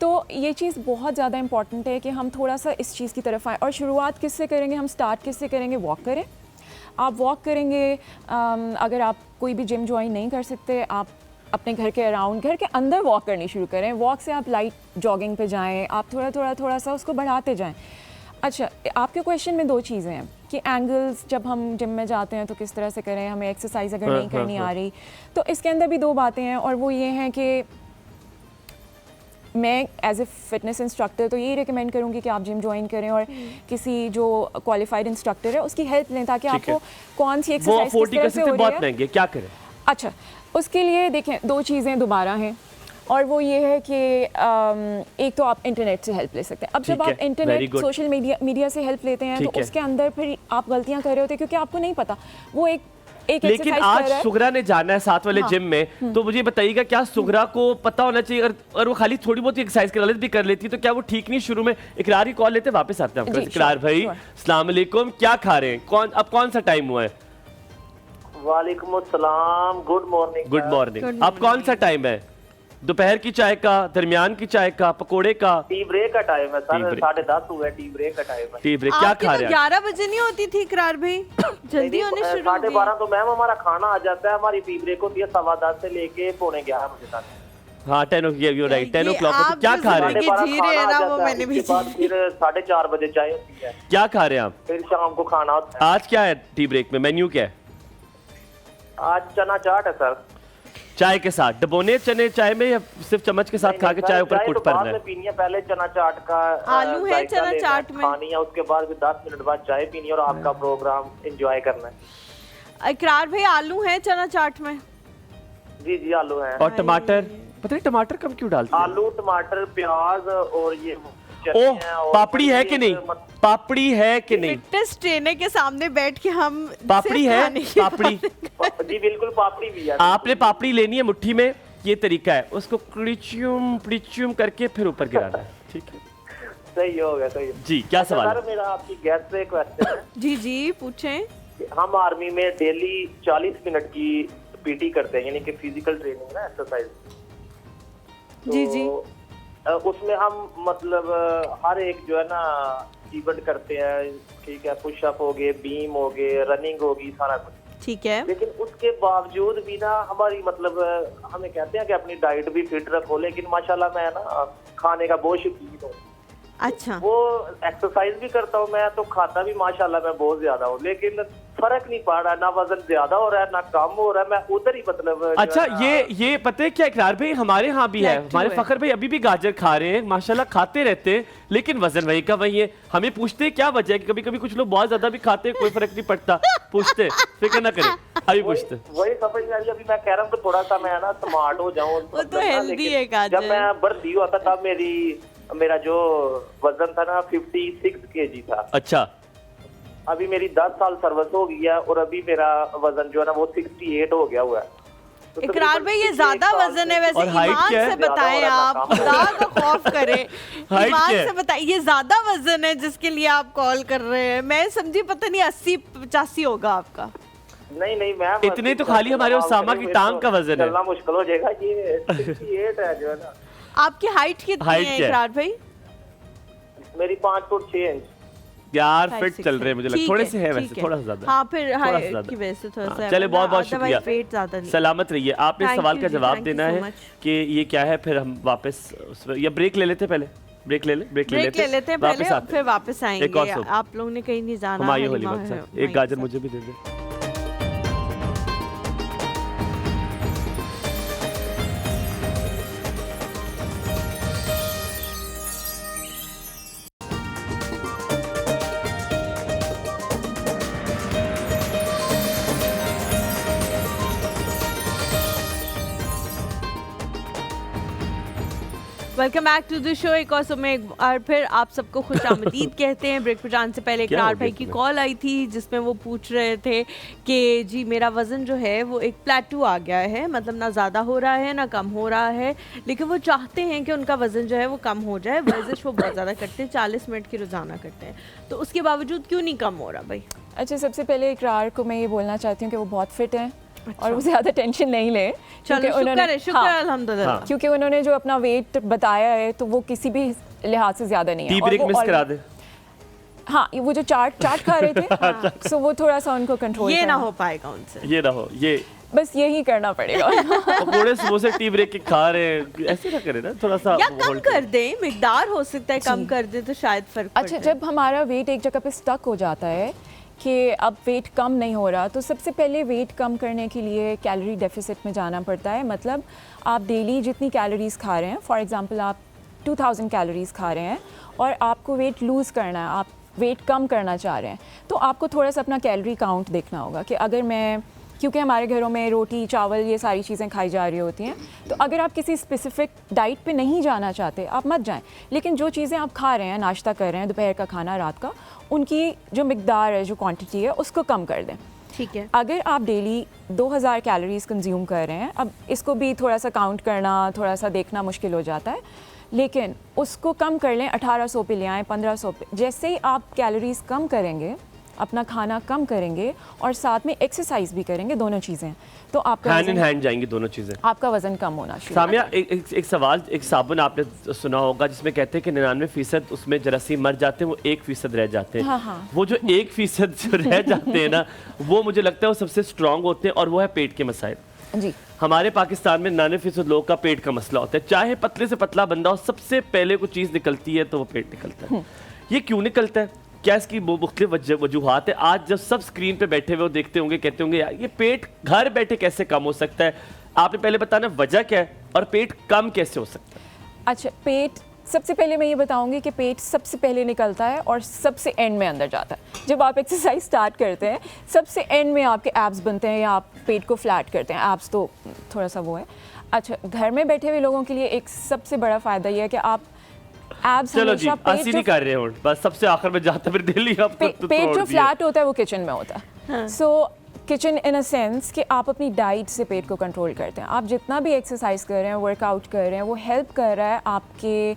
तो ये चीज़ बहुत ज़्यादा इंपॉर्टेंट है कि हम थोड़ा सा इस चीज़ की तरफ आएँ। और शुरुआत किससे करेंगे? हम स्टार्ट किससे करेंगे? वॉक करें। आप वॉक करेंगे, अगर आप कोई भी जिम ज्वाइन नहीं कर सकते, आप अपने घर के अराउंड, घर के अंदर वॉक करनी शुरू करें। वॉक से आप लाइट जॉगिंग पे जाएं, आप थोड़ा सा उसको बढ़ाते जाएं। अच्छा, आपके क्वेश्चन में दो चीज़ें हैं कि एंगल्स जब हम जिम में जाते हैं तो किस तरह से करें, हमें एक्सरसाइज अगर नहीं करनी आ रही, तो इसके अंदर भी दो बातें हैं। और वो ये हैं कि मैं एज ए फिटनेस इंस्ट्रक्टर तो यही रिकमेंड करूँगी कि आप जिम ज्वाइन करें और किसी जो क्वालिफाइड इंस्ट्रक्टर है उसकी हेल्प लें, ताकि आपको कौन सी एक्सरसाइज किस तरह से हो रही बहुत है। महंगे, क्या करें? अच्छा, उसके लिए देखें, दो चीज़ें दोबारा हैं और वो ये है कि एक तो आप इंटरनेट से हेल्प ले सकते हैं। अब जब आप इंटरनेट, सोशल मीडिया से हेल्प लेते हैं तो उसके अंदर फिर आप गलतियाँ कर रहे होते हैं क्योंकि आपको नहीं पता वो एक लेकिन आज सुगरा ने जाना है साथ वाले जिम में, तो मुझे बताइएगा क्या सुगरा को पता होना चाहिए? और वो खाली थोड़ी बहुत एक्सरसाइज कर भी कर लेती है तो क्या वो ठीक नहीं? शुरू में इकरार ही कॉल लेते, वापस आते हैं। इकरार भाई, अस्सलाम वालेकुम, क्या खा रहे हैं? अब कौन सा टाइम हुआ है? वालेकुम अस्सलाम, गुड मॉर्निंग। Good morning. अब कौन सा टाइम है? दोपहर की चाय का, दरमियान की चाय का, पकोड़े का? टी ब्रेक का टाइम है सर, 10:30 हुआ है, टी ब्रेक का टाइम है। टी ब्रेक क्या खा रहे हैं? 11 बजे नहीं होती थी इकरार भाई? जल्दी होने शुरू हो गई। 12:30 तो मैम हमारा खाना आ जाता है, हमारी टी ब्रेक होती है 10:15 से लेके 11:45 बजे तक। हाँ, 10 o'clock। क्या खा रहे हैं? फिर 4:30 बजे चाय होती है। क्या खा रहे हैं आप? फिर शाम को खाना होता है। आज क्या है टी ब्रेक में? मेन्यू क्या है आज? चना चाट है सर। चाय के साथ डबोने चने चाय में या सिर्फ चम्मच के साथ खा के चाय ऊपर कुट पर बाद में पीनी है? पहले चना चाट का आलू है चना चाट में खानी है, उसके बाद फिर 10 मिनट बाद चाय पीनी है और आपका प्रोग्राम एंजॉय करना है। इकरार भाई, आलू है चना चाट में? जी जी, आलू है। और टमाटर? पता नहीं टमाटर कम क्यों डालते हैं? आलू, टमाटर, प्याज और ये ओह, पापड़ी है कि नहीं? पापड़ी है कि नहीं? फिटनेस ट्रेनर के सामने बैठ के हम पापड़ी है? पापड़ी जी बिल्कुल, पापड़ी भी है। आपने पापड़ी लेनी है मुट्ठी में, ये तरीका है, उसको क्लिच्यूम करके फिर ऊपर गिराना है, ठीक है? सही हो गया, सही। जी, क्या सवाल है? सर मेरा आपकी गेस्ट से क्वेश्चन है। जी जी पूछें। हम आर्मी में डेली 40 मिनट की पीटी करते हैं, यानी कि फिजिकल ट्रेनिंग ना, एक्सरसाइज। जी जी। उसमें हम मतलब हर एक जो है ना इवेंट करते हैं, ठीक है? पुशअप हो गए, बीम हो गए, रनिंग होगी, सारा कुछ ठीक है। लेकिन उसके बावजूद भी ना हमारी मतलब हमें कहते हैं कि अपनी डाइट भी फिट रखो, लेकिन माशाल्लाह मैं ना खाने का बहुत शौकीन हूँ। अच्छा। वो एक्सरसाइज भी करता हूँ मैं, तो खाता भी माशाल्लाह मैं बहुत ज्यादा हूँ, लेकिन फर्क नहीं पड़ रहा, ना वजन ज्यादा हो रहा है ना कम हो रहा है, मैं उधर ही मतलब। अच्छा, ये पता है क्या इकरार भाई, हमारे यहाँ भी है, हमारे फखर भाई अभी भी गाजर खा रहे हैं, माशाल्लाह खाते रहते हैं, लेकिन वजन वही का वही है। हमें पूछते हैं क्या वजह है, कि कभी कभी कुछ लोग बहुत ज्यादा भी खाते हैं, कोई फर्क नहीं पड़ता, पूछते, फिक्र ना करें, अभी पूछते। वही समझ नहीं आ रही, अभी मैं कह रहा हूँ कि थोड़ा सा मैं ना स्मार्ट हो जाऊँ। वो तो हेल्दी है गाजर। जब मैं भर्ती हुआ था तब मेरा जो वजन था ना 56 kg था। अच्छा। अभी मेरी 10 साल सर्विस हो गई है और अभी मेरा वजन जो है ना वो 68 हो गया हुआ है। तो इकरार भाई, ये ज्यादा वजन है वैसे, ईमान से बताएं आप, खुदा का खौफ करें, ईमान से बताइए, ये ज्यादा वजन है जिसके लिए आप कॉल कर रहे हैं? मैं समझी पता नहीं 80-85 होगा आपका। नहीं मैम, इतने तो खाली हमारे उसामा की टांग का वजन है, चलना मुश्किल हो जाएगा। ये 68 है जो है ना। आपकी हाइट कितनी है इकरार भाई? मेरी 5 फुट 6 इंच। यार फिट चल रहे हैं, मुझे लगता थोड़े से है वैसे, थोड़ा सा ज्यादा। हाँ, फिर हाइट की वजह से थोड़ा सा। चले, बहुत बहुत शुक्रिया, वेट ज्यादा नहीं। सलामत रहिए। आपने सवाल का जवाब देना है कि ये क्या है, फिर हम वापस या ब्रेक ले लेते पहले? ब्रेक ले ब्रेक ले लेते हैं वापस पहले, आते फिर हैं। वापस एक और आएंगे। सूप। आप लोगों ने कहीं नहीं जाना। हमारी होली हलीमा मत है, एक हमारे गाजर साथ। मुझे भी दे दे। Welcome back to the show. एक और समय एक बार फिर आप सबको खुश आमदीद कहते हैं। ब्रेक पर जाने से पहले क्या इकरार हो भाई गया की तुम्हें? कॉल आई थी जिसमें वो पूछ रहे थे कि जी मेरा वज़न जो है वो एक प्लेटू आ गया है, मतलब ना ज़्यादा हो रहा है ना कम हो रहा है, लेकिन वो चाहते हैं कि उनका वज़न जो है वो कम हो जाए। वर्जिश वो बहुत ज़्यादा करते हैं, 40 मिनट की रोज़ाना करते हैं, तो उसके बावजूद क्यों नहीं कम हो रहा भाई? अच्छा, सबसे पहले इकरार को मैं ये बोलना चाहती हूँ कि वो बहुत फिट हैं और वो ज़्यादा टेंशन नहीं ले, चलो शुक्र है, शुक्र है, अल्हम्दुलिल्लाह। हाँ। क्योंकि उन्होंने जो अपना वेट बताया है तो वो किसी भी लिहाज से ज़्यादा नहीं है। टी और ब्रेक वो मिस already- करा दे। हाँ, ये वो जो चाट खा रहे थे सो वो थोड़ा सा उनको कंट्रोल ये ना हो पाएगा उनसे। ये ना हो, ये बस यही करना पड़ेगा। पकोड़े समोसे टी ब्रेक के खा रहे हैं, ऐसे ना करे ना, थोड़ा सा या कम hold कर दें, मिकदार हो सकता है कम कर दे तो शायद फर्क पड़ अच्छा, जाए। जब हमारा वेट एक जगह पे स्टक हो जाता है कि अब वेट कम नहीं हो रहा, तो सबसे पहले वेट कम करने के लिए कैलोरी डेफिसिट में जाना पड़ता है। मतलब आप डेली जितनी कैलोरीज खा रहे हैं, फॉर एग्जांपल आप 2000 कैलोरीज खा रहे हैं और आपको वेट लूज़ करना है, आप वेट कम करना चाह रहे हैं, तो आपको थोड़ा सा अपना कैलोरी काउंट देखना होगा कि अगर मैं, क्योंकि हमारे घरों में रोटी चावल ये सारी चीज़ें खाई जा रही होती हैं, तो अगर आप किसी स्पेसिफिक डाइट पे नहीं जाना चाहते आप मत जाएं, लेकिन जो चीज़ें आप खा रहे हैं, नाश्ता कर रहे हैं, दोपहर का खाना, रात का, उनकी जो मिकदार है, जो क्वांटिटी है, उसको कम कर दें। ठीक है। अगर आप डेली 2000 कैलोरीज कंज्यूम कर रहे हैं, अब इसको भी थोड़ा सा काउंट करना, थोड़ा सा देखना मुश्किल हो जाता है, लेकिन उसको कम कर लें, 1800 पे ले आएँ, 1500 पे। जैसे ही आप कैलोरीज कम करेंगे, अपना खाना कम करेंगे और साथ में एक्सरसाइज भी करेंगे, दोनों चीज़ें, तो आपका हैंड इन वज़न- हैंड जाएंगी दोनों चीजें। आपका वज़न कम होना शुरू सामिया, एक सवाल, एक साबुन आपने सुना होगा जिसमें कहते हैं कि 99% उसमें जरासीम मर जाते हैं, वो 1% रह जाते हैं। हाँ, हाँ। वो जो 1% जो रह जाते हैं ना, वो मुझे लगता है वो सबसे स्ट्रांग होते हैं, और वो है पेट के मसाइल। जी। हमारे पाकिस्तान में 99% लोगों का पेट का मसला होता है, चाहे पतले से पतला बंदा हो, सबसे पहले कोई चीज़ निकलती है तो वो पेट निकलता है। ये क्यों निकलता है? क्या इसकी मुख्तलिफ वजूहात है? आज जब सब स्क्रीन पे बैठे हुए वो देखते होंगे, कहते होंगे यार ये पेट घर बैठे कैसे कम हो सकता है? आपने पहले बताना वजह क्या है और पेट कम कैसे हो सकता है? अच्छा, पेट, सबसे पहले मैं ये बताऊंगी कि पेट सबसे पहले निकलता है और सबसे एंड में अंदर जाता है। जब आप एक्सरसाइज स्टार्ट करते हैं, सबसे एंड में आपके एब्स बनते हैं या आप पेट को फ्लैट करते हैं। एब्स तो थोड़ा सा वो है। अच्छा, घर में बैठे हुए लोगों के लिए एक सबसे बड़ा फ़ायदा ये है कि आप एब्स चलो जी, हमेशा ऐसी नहीं कर रहे हो, बस सबसे आखिर में जाता फिर दिल्ली अब पेट जो फ्लैट होता है वो किचन में होता है। सो किचन इन अ सेंस कि आप अपनी डाइट से पेट को कंट्रोल करते हैं। आप जितना भी एक्सरसाइज कर रहे हैं, वर्कआउट कर रहे हैं, वो हेल्प कर रहा है आपके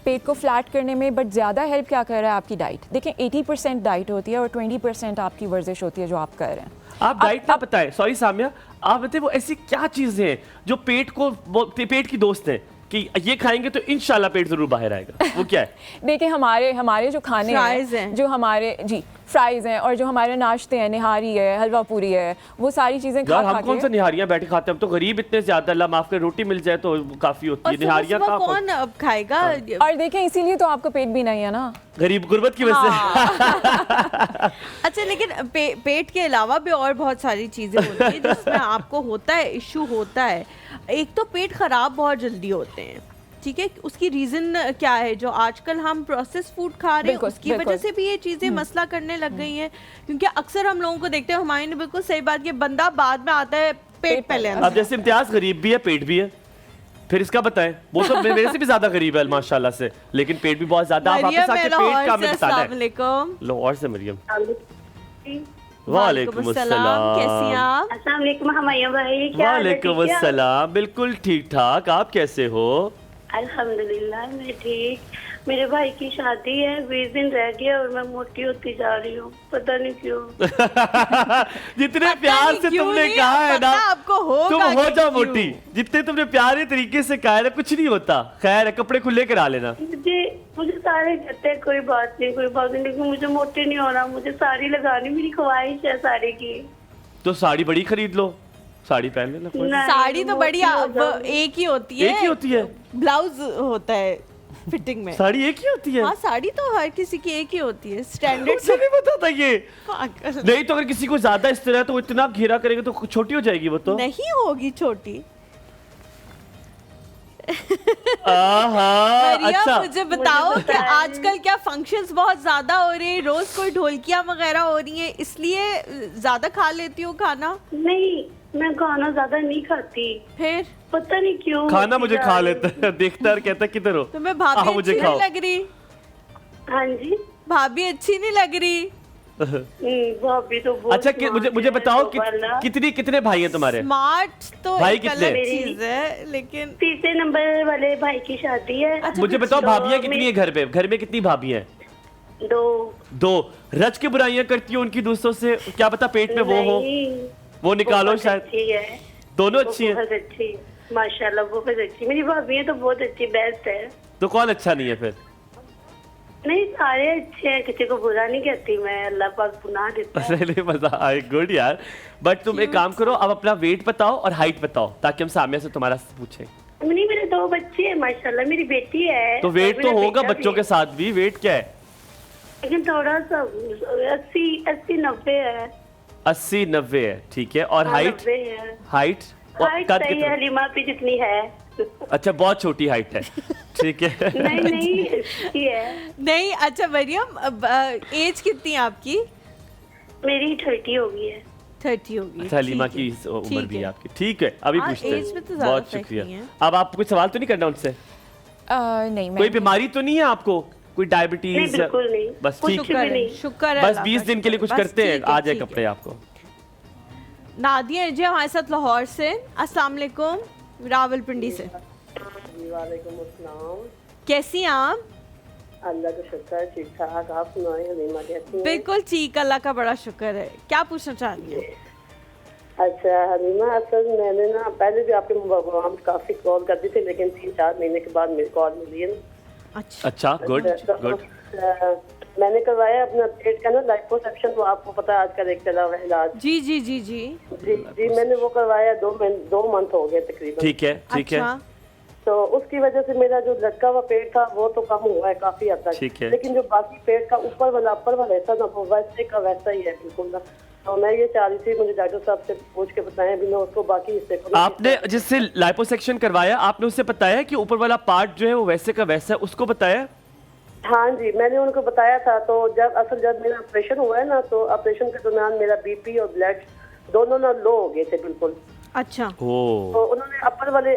पेट को फ्लैट करने में, बट ज़्यादा हेल्प क्या कर रहा है? आपकी डाइट। देखें, 80% डाइट होती है और 20% आपकी वर्जिश होती है जो आप कर रहे हैं। आप डाइट ना बताएं, सॉरी सामिया, आप बताएं वो ऐसी क्या चीजें हैं जो पेट को, पेट की दोस्त हैं कि ये खाएंगे तो इंशाल्लाह पेट जरूर बाहर आएगा, वो क्या है? देखिए, हमारे जो खाने फ्राइज़ हैं। जो हमारे जी फ्राइज़ हैं और जो हमारे नाश्ते हैं, निहारी है, हलवा पूरी है, वो सारी चीज़ें यार खा हम कौन सा के। निहारियां बैठे खाते हैं? हम तो गरीब इतने ज्यादा, अल्लाह माफ करे, रोटी मिल जाए तो काफी होती और है। सुबह निहारियां सुबह कहाँ कौन अब खाएगा? और देखें, इसीलिए तो आपका पेट भी नहीं है ना। गरीब गुर्बत की वजह से। अच्छा, लेकिन पेट के अलावा भी और बहुत सारी चीज़ें होती हैं जिसमें आपको होता है, इशू होता है। एक तो पेट ख़राब बहुत जल्दी होते हैं, ठीक है? उसकी रीज़न क्या है? जो आजकल हम प्रोसेस फूड खा रहे हैं बिल्कुल, उसकी वजह से भी ये चीज़ें मसला करने लग गई हैं, क्योंकि अक्सर हम लोगों को देखते हैं, हमारे ने बिल्कुल सही बात की, बंदा बाद में आता है, पेट पहले अब जैसे इम्तियाज गरीब भी है, पेट भी है, फिर इसका बताएं। वो तो मेरे से भी ज्यादा गरीब है माशाल्लाह से, लेकिन पेट भी बहुत ज्यादा। आप वापस आके पेट का हमें बताना है। लाहौर से मरियम। वालेकुम अस्सलाम, कैसी हैं आप? अस्सलाम वालेकुम हमाया भाई, क्या हाल है? वालेकुम ठीक है? अस्सलाम, बिल्कुल ठीक ठाक, आप कैसे हो? अल्हम्दुलिल्लाह मैं ठीक। मेरे भाई की शादी है, 20 दिन रह गया और मैं मोटी होती जा रही हूँ, पता नहीं क्यों। जितने प्यार से क्यों तुमने नहीं, कहा है ना, पता आपको होगा तुम हो कि जाओ क्यों। मोटी। जितने तुमने प्यारे तरीके से कहा है ना, कुछ नहीं होता। खैर है, कपड़े खुले करा लेना। मुझे सारे कहते हैं कोई बात नहीं, कोई बात नहीं, लेकिन मुझे मोटी नहीं होना, मुझे साड़ी लगानी मेरी ख्वाहिश है साड़ी की। तो साड़ी बड़ी खरीद लो, साड़ी पहन लेना। कोई नहीं, साड़ी तो मोटी बढ़िया हो जाऊंगी। एक ही होती है, एक ही होती है। ब्लाउज होता है फिटिंग में। साड़ी एक ही होती है? हाँ, साड़ी तो हर किसी की एक ही होती है, स्टैंडर्ड। मुझे नहीं पता था ये। पागल। नहीं तो अगर किसी को ज्यादा इस तरह तो इतना घेरा करेंगे तो छोटी हो जाएगी वो तो। नहीं होगी छोटी। हाँ, मरियम, अच्छा मुझे बताओ मुझे कि बताएं। आजकल क्या फंक्शंस बहुत ज्यादा हो रहे हैं, रोज कोई ढोलकियां वगैरह हो रही हैं, इसलिए ज्यादा खा लेती हो खाना? नहीं, मैं खाना ज्यादा नहीं खाती, फिर पता नहीं क्यों। खाना होती मुझे जा खा रही लेता है, देखता है और कहता है किधर हो। तुम्हें भाभी मुझे अच्छी खाओ। नहीं लग रही? है। हाँ जी। भाभी अच्छी नहीं लग रही? भाभी तो बहुत अच्छा मुझे smart मुझे है, बताओ तो वाला। कितने भाई हैं तुम्हारे? स्मार्ट तो भाई एक कितने? अलग चीज है, लेकिन तीसरे नंबर वाले भाई की शादी है। मुझे बताओ तो भाभियां कितनी मैं- है घर में कितनी भाभियां हैं? 2। रच के बुराइयां करती हो उनकी दूसरों से, क्या पता पेट में वो हो, नहीं, वो निकालो बहुत शायद। अच्छी है, दोनों वो अच्छी हैं। बहुत अच्छी, माशाल्लाह बहुत अच्छी। मेरी भाभी है तो बहुत अच्छी, बेस्ट है। तो कौन अच्छा नहीं है फिर? नहीं, सारे अच्छे हैं, किसी को बुरा नहीं कहती मैं, अल्लाह पाक गुनाह देता है। अरे मजा आए, गुड यार। बट तुम एक काम करो, अब अपना वेट बताओ और हाइट बताओ ताकि हम सामने से तुम्हारा पूछें। नहीं, मेरे 2 बच्चे हैं माशाल्लाह, मेरी बेटी है। तो और वेट तो मेरा होगा बेटा बच्चों भी के है। साथ भी, वेट क्या है? लेकिन थोड़ा सा 80-90 है। 80-90 है, ठीक है। और हाँ, हाइट? 90 है। हाइट हाइट सही है, हलीमा भी जितनी है। अच्छा, बहुत छोटी हाइट है, ठीक है। नहीं नहीं, अच्छी है। नहीं। अच्छा मरियम, एज कितनी है आपकी? मेरी 30 हो गई है। 30 होगी। अच्छा, हलीमा ठीक की है, उम्र ठीक भी है है। आपकी, ठीक है। अभी हाँ, पूछते एज में तो हैं। ज्यादा बहुत फर्क शुक्रिया। नहीं है। अब आपको कुछ सवाल तो नहीं करना उनसे? नहीं, कोई मैं बीमारी तो नहीं है आपको? कोई नहीं, डायबिटीज? बिल्कुल नहीं। बस कुछ ठीक भी है। नहीं। शुक्र है बस अल्लाह 20 का, दिन के लिए कुछ बस करते हैं, ठीक है, आ जाए ठीक कपड़े है। आपको। नादिया जी हमारे साथ लाहौर से। अस्सलाम वालेकुम। रावलपिंडी से। वालेकुम अस्सलाम। कैसी हैं आप? अल्लाह का शुक्र है, ठीक ठाक। आप सुनाएं, हलीमा कैसी हैं? बिल्कुल ठीक, अल्लाह का बड़ा शुक्र है। क्या पूछना चाह रही हैं? अच्छा हलीमा, असल मैंने ना पहले भी आपके प्रोग्राम काफी कॉल करती थी, लेकिन 3-4 महीने के बाद मेरी कॉल मिली है ना। अच्छा, गुड तो, गुड। मैंने करवाया अपना पेट का ना लाइपोसक्शन, वो आपको पता है आजकल एक चला हुआ है इलाज। जी जी जी जी। जी, मैंने वो करवाया 2 मंथ हो गए तकरीबन। ठीक है, ठीक है। अच्छा, तो उसकी वजह से मेरा जो लटका हुआ पेट था वो तो कम हुआ है काफी हद तक। ठीक है। लेकिन जो बाकी पेट का ऊपर वाला हिस्सा ना, वो वैसे का वैसा ही है बिल्कुल ना। तो मैं ये चाह रही थी, मुझे डॉक्टर साहब से पूछ के बताएं भी, मैं उसको बाकी हिस्से को ना- आपने जिससे लाइपोसेक्शन करवाया, आपने उससे बताया कि ऊपर वाला पार्ट जो है वो वैसे का वैसा है, उसको बताया? हाँ जी, मैंने उनको बताया था। तो जब मेरा ऑपरेशन हुआ है ना, तो ऑपरेशन के दौरान मेरा बीपी और ब्लड दोनों ना लो हो गए थे बिल्कुल। अच्छा। ओ, तो उन्होंने अपर वाले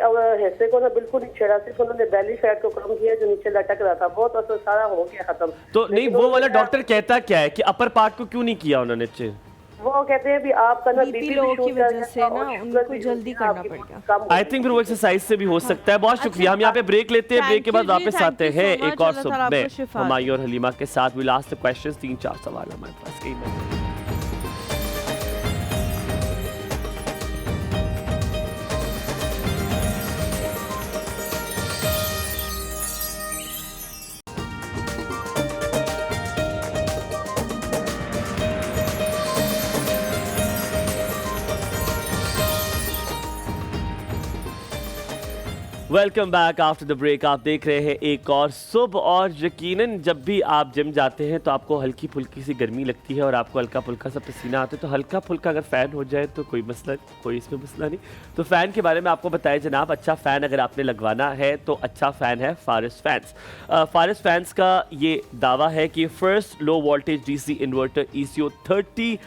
हिस्से को ना बिल्कुल ही छेड़ा, सिर्फ उन्होंने बेली फैट को कम किया, जो नीचे लटक रहा था बहुत असर सारा हो गया खत्म। तो नहीं, लेकिन वो वाला उन्होंने- डॉक्टर कहता क्या है कि अपर पार्ट को क्यों नहीं किया उन्होंने? वो कहते हैं भी आपका ना बीपी बीपी लो भी की शूट कर वजह से जाएगा ना और शुगर उनको भी जल्दी होगी, करना आपकी पड़ेगा। कम हो आई थिंक फिर वो एक्सरसाइज से भी हो सकता है। बहुत शुक्रिया। हम यहाँ पे ब्रेक लेते हैं, ब्रेक के बाद Thank you वापस जी, आते thank you हैं so एक much। और अल्लाह ताला सुबह आपको शिफा दे। हमारी और हलीमा के साथ। वी लास्ट द क्वेश्चंस, 3-4 सवाल हमारे पास कई minute. Welcome back after the break. आप देख रहे हैं एक और सुबह, और यकीनन जब भी आप जिम जाते हैं तो आपको हल्की फुल्की सी गर्मी लगती है और आपको हल्का फुल्का सा पसीना आता है। तो हल्का फुल्का अगर फ़ैन हो जाए तो कोई इसमें मसला नहीं। तो फ़ैन के बारे में आपको बताया जनाब, अच्छा फ़ैन अगर आपने लगवाना है तो अच्छा फ़ैन है फारिस फैंस। फारिस फैंस का ये दावा है कि first low voltage DC inverter ECO 30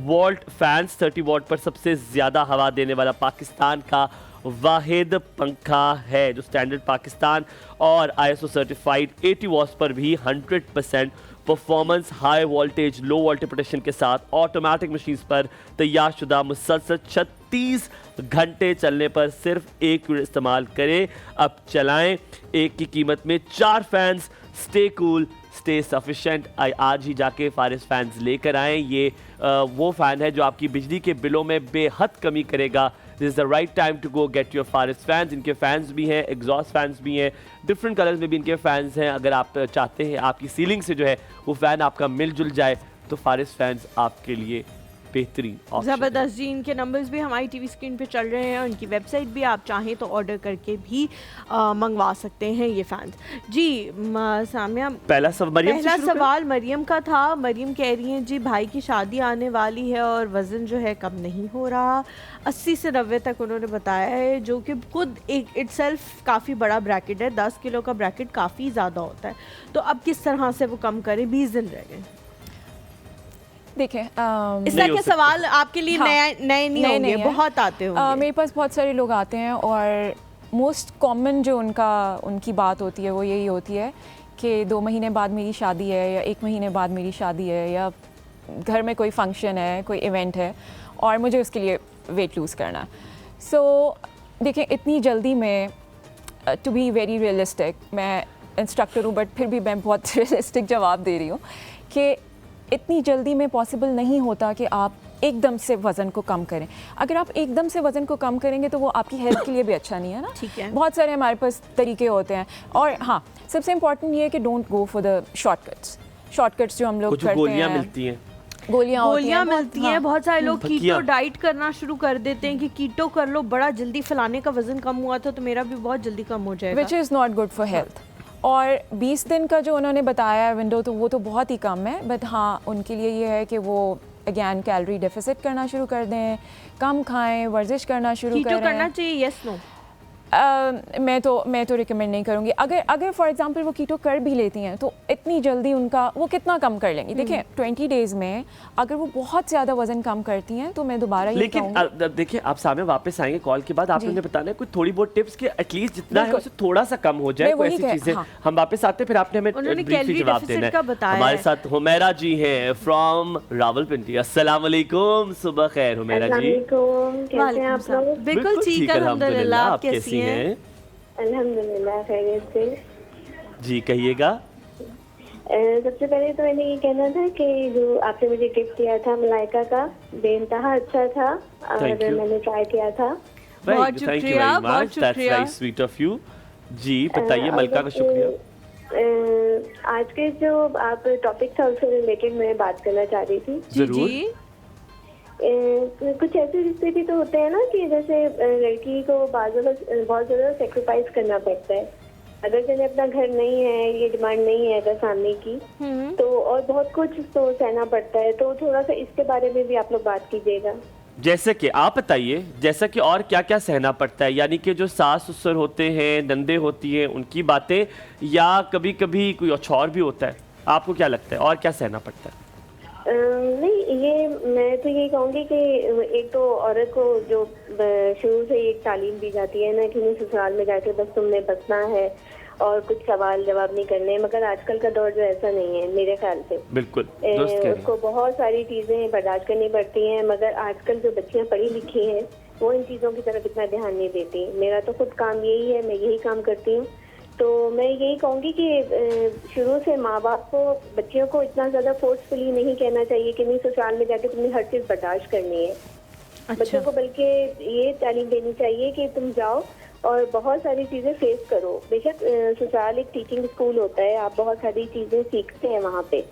volt fans, 30 volt पर सबसे ज़्यादा हवा देने वाला पाकिस्तान का वाहिद पंखा है, जो स्टैंडर्ड पाकिस्तान और ISO सर्टिफाइड 80 वॉट्स पर भी 100% performance, high voltage low voltage protection के साथ ऑटोमेटिक मशीन पर तैयार शुदा मुसलसल 36 घंटे चलने पर सिर्फ 1 यूनिट इस्तेमाल करें। अब चलाएं। एक की कीमत में 4 fans. Stay cool, stay sufficient. आज ही जाके फारिस फैंस लेकर आएँ। ये वो फ़ैन है जो आपकी बिजली के बिलों में बेहद कमी करेगा। This is the right time to go get your Faris fans. इनके फैंस भी हैं, एग्जॉस्ट फैंस भी हैं, डिफरेंट कलर्स में भी इनके फैंस हैं। अगर आप चाहते हैं आपकी सीलिंग से जो है वो फ़ैन आपका मिलजुल जाए तो फारिस फैंस आपके लिए बेहतरीन option है। ज़बरदस्त जी, इनके नंबर्स भी हमारी टीवी स्क्रीन पे चल रहे हैं, उनकी वेबसाइट भी आप चाहें तो ऑर्डर करके भी मंगवा सकते हैं ये फैंस जी। सामिया, पहला सवाल मरियम का था। मरियम कह रही हैं जी भाई की शादी आने वाली है और वज़न जो है कम नहीं हो रहा, 80 से 90 तक उन्होंने बताया है, जो कि खुद एक इटसेल्फ काफ़ी बड़ा ब्रैकेट है। 10 किलो का ब्रैकेट काफ़ी ज़्यादा होता है, तो अब किस तरह से वो कम करें? 20 दिन रह गए। देखें इस तरह के सवाल आपके लिए नए नहीं होंगे, बहुत आते होंगे। मेरे पास बहुत सारे लोग आते हैं और मोस्ट कॉमन जो उनकी बात होती है वो यही होती है कि 2 महीने बाद मेरी शादी है या 1 महीने बाद मेरी शादी है या घर में कोई फंक्शन है, कोई इवेंट है और मुझे उसके लिए वेट लूज़ करना। सो देखें, इतनी जल्दी में टू बी वेरी रियलिस्टिक, मैं इंस्ट्रक्टर हूँ बट फिर भी मैं बहुत रियलिस्टिक जवाब दे रही हूँ कि इतनी जल्दी में पॉसिबल नहीं होता कि आप एकदम से वज़न को कम करें। अगर आप एकदम से वज़न को कम करेंगे तो वो आपकी हेल्थ के लिए भी अच्छा नहीं है ना। ठीक है, बहुत सारे हमारे पास तरीके होते हैं और हाँ, सबसे इम्पॉर्टेंट ये है कि don't go for the shortcuts जो हम लोग करते हैं। गोलियाँ मिलती हैं, गोलियाँ मिलती हैं। बहुत सारे लोग कीटो फकियाँ। डाइट करना शुरू कर देते हैं कि कीटो कर लो, बड़ा जल्दी फलाने का वज़न कम हुआ था तो मेरा भी बहुत जल्दी कम हो जाएगा, which is not good for health. और 20 दिन का जो उन्होंने बताया है विंडो, तो वो तो बहुत ही कम है। बट हाँ, उनके लिए ये है कि वो अगेन कैलोरी डेफिसिट करना शुरू कर दें, कम खाएं, वर्जिश करना शुरू कीटो करें। करना चाहिए, यस नो? मैं तो रिकमेंड नहीं करूँगी। अगर फॉर एग्जांपल वो कीटो कर भी लेती हैं तो इतनी जल्दी उनका वो कितना कम कर लेंगी? देखिए 20 डेज़ में अगर वो बहुत ज़्यादा वज़न कम करती हैं तो मैं दोबारा ये लेकिन देखिए आप सामने वापस आएंगे कॉल के बाद, आप मुझे बताना है कोई थोड़ी बहुत टिप्स कि एटलीस्ट जितना है उससे थोड़ा सा कम हो जाए, कोई ऐसी चीजें। हम वापस आते फिर आपने हमें ब्रीफली जवाब देना है। हमारे साथ हुमैरा जी हैं फ्रॉम रावलपिंडी। अस्सलाम वालेकुम, सुबह खैर हुमैरा जी। कैसे हैं आप लोग? बिल्कुल ठीक, अल्हम्दुलिल्लाह। आप कैसी हैं? अल्हम्दुलिल्लाह खैरियत से। जी कहिएगा। सबसे पहले तो मैंने ये कहना था कि जो आपने मुझे गिफ्ट दिया था मलाइका का, बेइंतहा अच्छा था और मैंने ट्राई किया था। बहुत शुक्रिया, बहुत शुक्रिया। That's sweet of you. जी बताइए मलका का शुक्रिया। आज के जो आप टॉपिक था उससे रिलेटेड मैं बात करना चाह रही थी। जरूर। कुछ ऐसे रिश्ते भी तो होते हैं ना कि जैसे लड़की को बहुत ज़्यादा सेक्रीफाइस करना पड़ता है। अगर जैसे अपना घर नहीं है, ये डिमांड नहीं है अगर सामने की, तो और बहुत कुछ तो सहना पड़ता है। तो थोड़ा सा इसके बारे में भी आप लोग बात कीजिएगा। जैसे कि आप बताइए, जैसा कि और क्या क्या सहना पड़ता है, यानी कि जो सास ससुर होते हैं, नंदे होती हैं, उनकी बातें, या कभी कभी कोई और भी होता है? आपको क्या लगता है और क्या सहना पड़ता है? नहीं, ये मैं तो ये कहूँगी कि एक तो औरत को जो शुरू से एक तालीम दी जाती है ना कि नहीं ससुराल में जाके बस तुमने बसना है और कुछ सवाल जवाब नहीं करने, मगर आजकल का दौर जो ऐसा नहीं है मेरे ख्याल से। बिल्कुल उसको बहुत सारी चीज़ें बर्दाश्त करनी पड़ती हैं, मगर आजकल जो बच्चियाँ पढ़ी लिखी हैं वो इन चीज़ों की तरफ इतना ध्यान नहीं देती। मेरा तो खुद काम यही है, मैं यही काम करती हूँ। तो मैं यही कहूँगी कि शुरू से माँ बाप को बच्चियों को इतना ज़्यादा फोर्सफुली नहीं कहना चाहिए कि नहीं ससुराल में जाके तुमने हर चीज़ बर्दाश्त करनी है। अच्छा। बच्चों को बल्कि ये तालीम देनी चाहिए कि तुम जाओ और बहुत सारी चीज़ें फेस करो। बेशक ससुराल एक टीचिंग स्कूल होता है, आप बहुत सारी चीज़ें सीखते हैं वहाँ पे,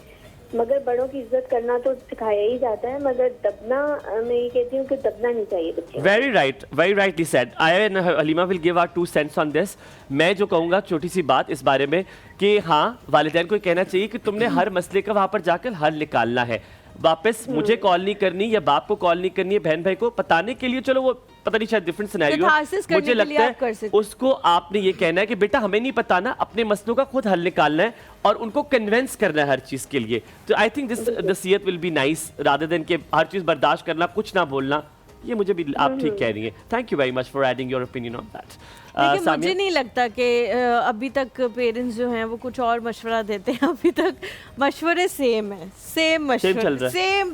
मगर बड़ों की इज्जत करना तो सिखाया ही जाता है, मगर दबना, मैं ये कहती हूँ कि दबना नहीं चाहिए बच्चे। Very rightly said. I and Halima will give our 2 cents on this. मैं जो कहूँगा छोटी सी बात इस बारे में कि हाँ, वालिदैन को कहना चाहिए कि तुमने हर मसले का वहाँ पर जाकर हल निकालना है। वापस मुझे कॉल नहीं करनी या बाप को कॉल नहीं करनी है, बहन भाई को बताने के लिए, चलो वो पता नहीं शायद डिफरेंट सिनेरियो, मुझे लगता है उसको आपने ये कहना है कि बेटा हमें नहीं पता ना, अपने मसलों का खुद हल निकालना है और उनको कन्विंस करना है हर चीज के लिए। तो आई थिंक दिस नसीहत will be nice rather than कि हर चीज बर्दाश्त करना, कुछ ना बोलना। ये मुझे भी आप ठीक कह रही हैं। Thank you very much for adding your opinion on that. लेकिन मुझे नहीं लगता कि अभी तक पेरेंट्स जो हैं वो कुछ और मशवरा देते हैं। अभी तक मशवरे सेम है, सेम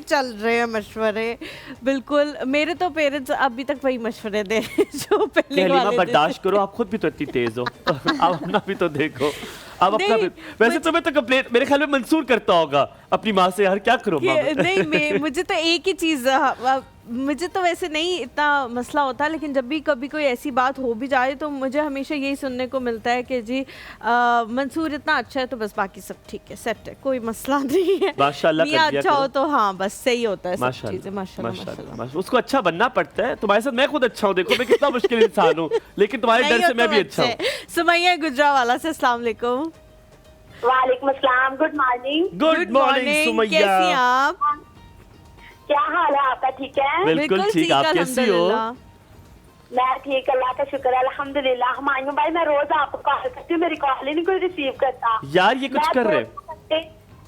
चल रहे हैं मशवरे। बिल्कुल, मेरे तो पेरेंट्स अभी तक वही मशवरे दे जो पहले वाले। बर्दाश्त करो, आप खुद भी तो इतनी तेज हो। आप अपना भी तो देखो। अब अपना भी, वैसे तुम्हें तो कंप्लेंट मेरे ख्याल में मंसूर करता होगा अपनी माँ से, यार क्या करो माँ। नहीं, मुझे तो एक ही चीज़ मुझे तो वैसे नहीं इतना मसला होता, लेकिन जब भी कभी कोई ऐसी बात हो भी जाए तो मुझे हमेशा यही सुनने को मिलता है कि जी मंसूर इतना अच्छा है तो बस बाकी सब ठीक है, सेट है, कोई मसला नहीं है। माशाल्लाह मियां कर दिया अच्छा हो करो। तो हाँ बस सही होता है सब माशाल्लाह, चीजें। माशाल्लाह माशाल्लाह। उसको अच्छा बनना पड़ता है। तुम्हारे साथ मैं खुद अच्छा हूँ, देखो मैं कितना मुश्किल इंसान हूँ, लेकिन तुम्हारे नहीं डर हो से मैं तो भी अच्छा हूँ। अच्छे। सुमैया गुजरावाला से अस्सलाम वालेकुम। वालेकुम अस्सलाम, good morning. Good morning Sumaiya. कैसी हैं आप? क्या हाल है आपका? ठीक है? बिल्कुल ठीक, आप कैसी हो? अल्हम्दुलिल्लाह। मैं ठीक, अल्लाह का शुक्र है, अल्हम्दुलिल्लाह। हुमायूं भाई मैं रोज आपको कॉल करती हूँ, मेरी कॉल ही नहीं कोई रिसीव करता। यार ये कुछ कर रहे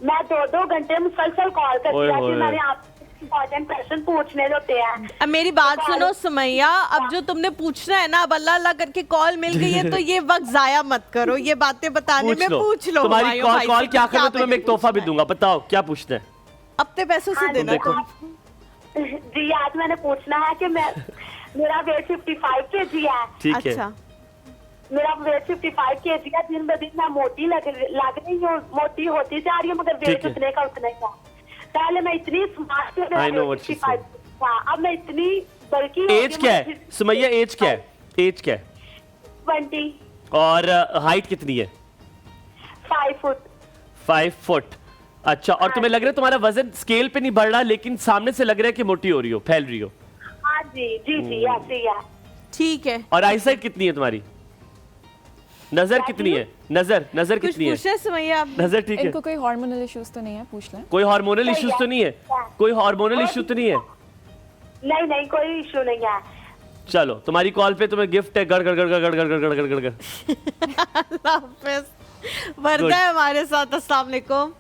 मैं 2-2 घंटे मुसलसल कॉल करती ओए हूँ होए। कि मैंने आपसे इम्पोर्टेंट क्वेश्चन पूछने होते हैं। अब मेरी बात सुनो सुमैया, अब जो तुमने पूछना है ना, अब अल्लाह अल्लाह करके कॉल मिल गई है तो ये वक्त जाया मत करो, ये बातें बताने में पूछ लो। तुम्हारी हुमायूं भाई कॉल से क्या कि कर रहे हो, तुम्हें मैं एक मैंने तोहफा भी पूछना दूंगा, बताओ क्या पूछना है? है। अपने पैसों से हाँ, देना देखो। तुम। जी आज मैंने पूछना है कि मेरा वेट 55 kg है। ठीक है। अच्छा, मेरा वेट 55 kg है, दिन ब दिन मैं मोटी लग रही हूँ, मोटी होती जा रही हूँ, मगर ठीक वेट है। उतने का उतना ही है। पहले मैं इतनी स्मार्ट थी, मेरा I know weight what she 55 था, अब मैं इतनी बल्कि हो एज गई, क्या मुझे है सुमैया, एज क्या है? एज क्या है? 20, और हाइट कितनी है? 5 फुट। 5 फुट। अच्छा, और तुम्हें लग रहा है तुम्हारा वजन स्केल पे नहीं बढ़ रहा, लेकिन सामने से लग रहा है कि मोटी हो रही हो, फैल रही हो। हाँ जी जी जी, ऐसे ही है। ठीक है। और आईसाइट कितनी है तुम्हारी? नजर कितनी है? नजर कुछ कितनी है? पूछना है सुमैया आप? नजर ठीक है? इनको कोई हार्मोनल इश्यूज तो नहीं है, पूछ लें। कोई हार्मोनल इश्यूज तो नहीं है? कोई हार्मोनल इश्यू तो नहीं है? नहीं नहीं, कोई इशू नहीं है। चलो तुम्हारी कॉल पे तुम्हें गिफ्ट है, गड़ गड़ गड़ गड़ गड़ गड़ गड़ गड़ गड़ गड़। अल्लाह हाफिज। वर्दा है हमारे साथ। अस्सलाम वालेकुम।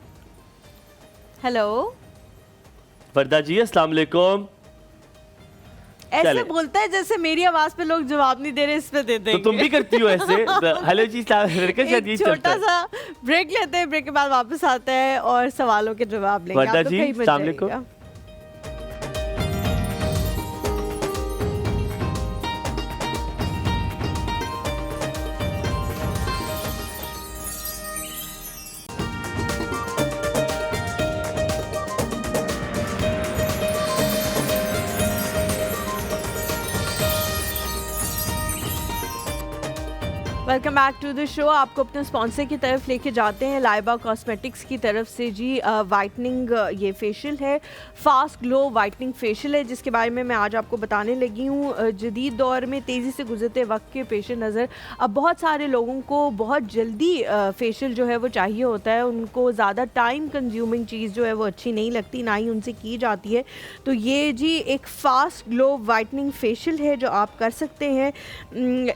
हेलो, वर्दा जी अस्सलाम वालेकुम। ऐसे चले। बोलता है जैसे मेरी आवाज पे लोग जवाब नहीं दे रहे, इस पे दे तो देंगे। तुम भी करती हो ऐसे? हेलो जी, लड़के शायद एक यही चलता छोटा है। सा ब्रेक लेते हैं, ब्रेक के बाद वापस आते हैं और सवालों के जवाब लेंगे। वर्दा आप तो जी, कहीं मत अस्सलाम वालेकुम। जाइएगा। Welcome back to the show. आपको अपने स्पॉन्सर की तरफ लेके जाते हैं, लाइबा कॉस्मेटिक्स की तरफ से जी। वाइटनिंग ये फेशियल है, फास्ट ग्लो वाइटनिंग फेशियल है, जिसके बारे में मैं आज आपको बताने लगी हूँ। जदीद दौर में तेज़ी से गुजरते वक्त के पेश नज़र अब बहुत सारे लोगों को बहुत जल्दी फेशियल जो है वो चाहिए होता है, उनको ज़्यादा टाइम कंज्यूमिंग चीज़ जो है वो अच्छी नहीं लगती, ना ही उनसे की जाती है। तो ये जी एक फ़ास्ट ग्लो वाइटनिंग फेशियल है जो आप कर सकते हैं।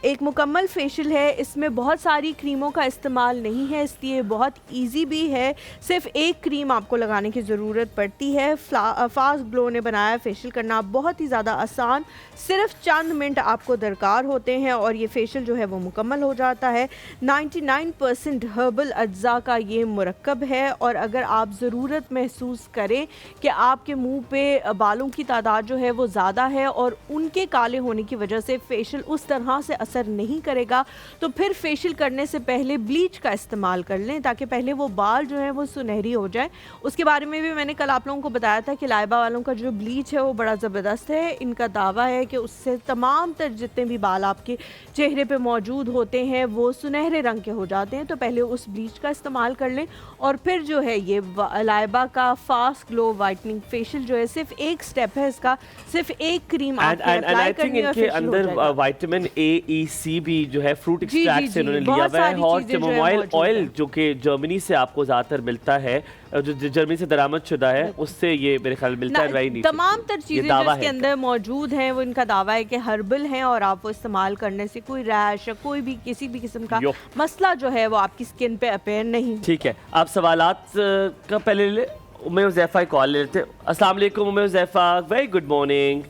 एक मुकम्मल फेशियल है, इसमें बहुत सारी क्रीमों का इस्तेमाल नहीं है, इसलिए बहुत इजी भी है। सिर्फ एक क्रीम आपको लगाने की ज़रूरत पड़ती है। फास्ट ग्लो ने बनाया फेशियल करना बहुत ही ज़्यादा आसान, सिर्फ चंद मिनट आपको दरकार होते हैं और ये फेशियल जो है वो मुकम्मल हो जाता है। 99% हर्बल अज्जा का ये मुरक्कब है, और अगर आप ज़रूरत महसूस करें कि आपके मुंह पे बालों की तादाद जो है वो ज़्यादा है और उनके काले होने की वजह से फेशियल उस तरह से असर नहीं करेगा, तो फिर फेशियल करने से पहले ब्लीच का इस्तेमाल कर लें, ताकि पहले वो बाल जो है वो सुनहरी हो जाए। उसके बारे में भी मैंने कल आप लोगों को बताया था कि लाइबा वालों का जो ब्लीच है वो बड़ा ज़बरदस्त है। इनका दावा है कि उससे तमाम तर जितने भी बाल आपके चेहरे पे मौजूद होते हैं वो सुनहरे रंग के हो जाते हैं। तो पहले उस ब्लीच का इस्तेमाल कर लें, और फिर जो है ये लाइबा का फास्ट ग्लो वाइटनिंग फेशियल जो है सिर्फ एक स्टेप है इसका, सिर्फ एक क्रीम आपको अप्लाई करनी है और इनके फेशियल हो अंदर जाएगा। विटामिन ए, ई, सी भी जो है फ्रूट जी, एक्सट्रैक्ट जी, से उन्होंने जी, लिया बहुत हुआ है। सारी और चीज़ें जो है कैमोमाइल मौजूद ऑयल हैं। जो कि जर्मनी से आपको ज़्यादातर मिलता है, जो जर्मनी से दरामद शुदा है, उससे ये मेरे ख्याल मिलता है। वही नहीं, तमाम तर चीज़ें जो दावा इसके है अंदर मौजूद हैं वो इनका दावा है कि हर्बल हैं, और आप वो इस्तेमाल करने से कोई रैश या कोई भी किसी भी किस्म का यो। मसला जो है वो आपकी स्किन पे अपेयर नहीं। ठीक है, आप सवालात का पहले ले उम्मे हुज़ैफ़ा कॉल ले लेते। अस्सलाम वालेकुम उम्मे हुज़ैफ़ा, वेरी गुड मॉर्निंग।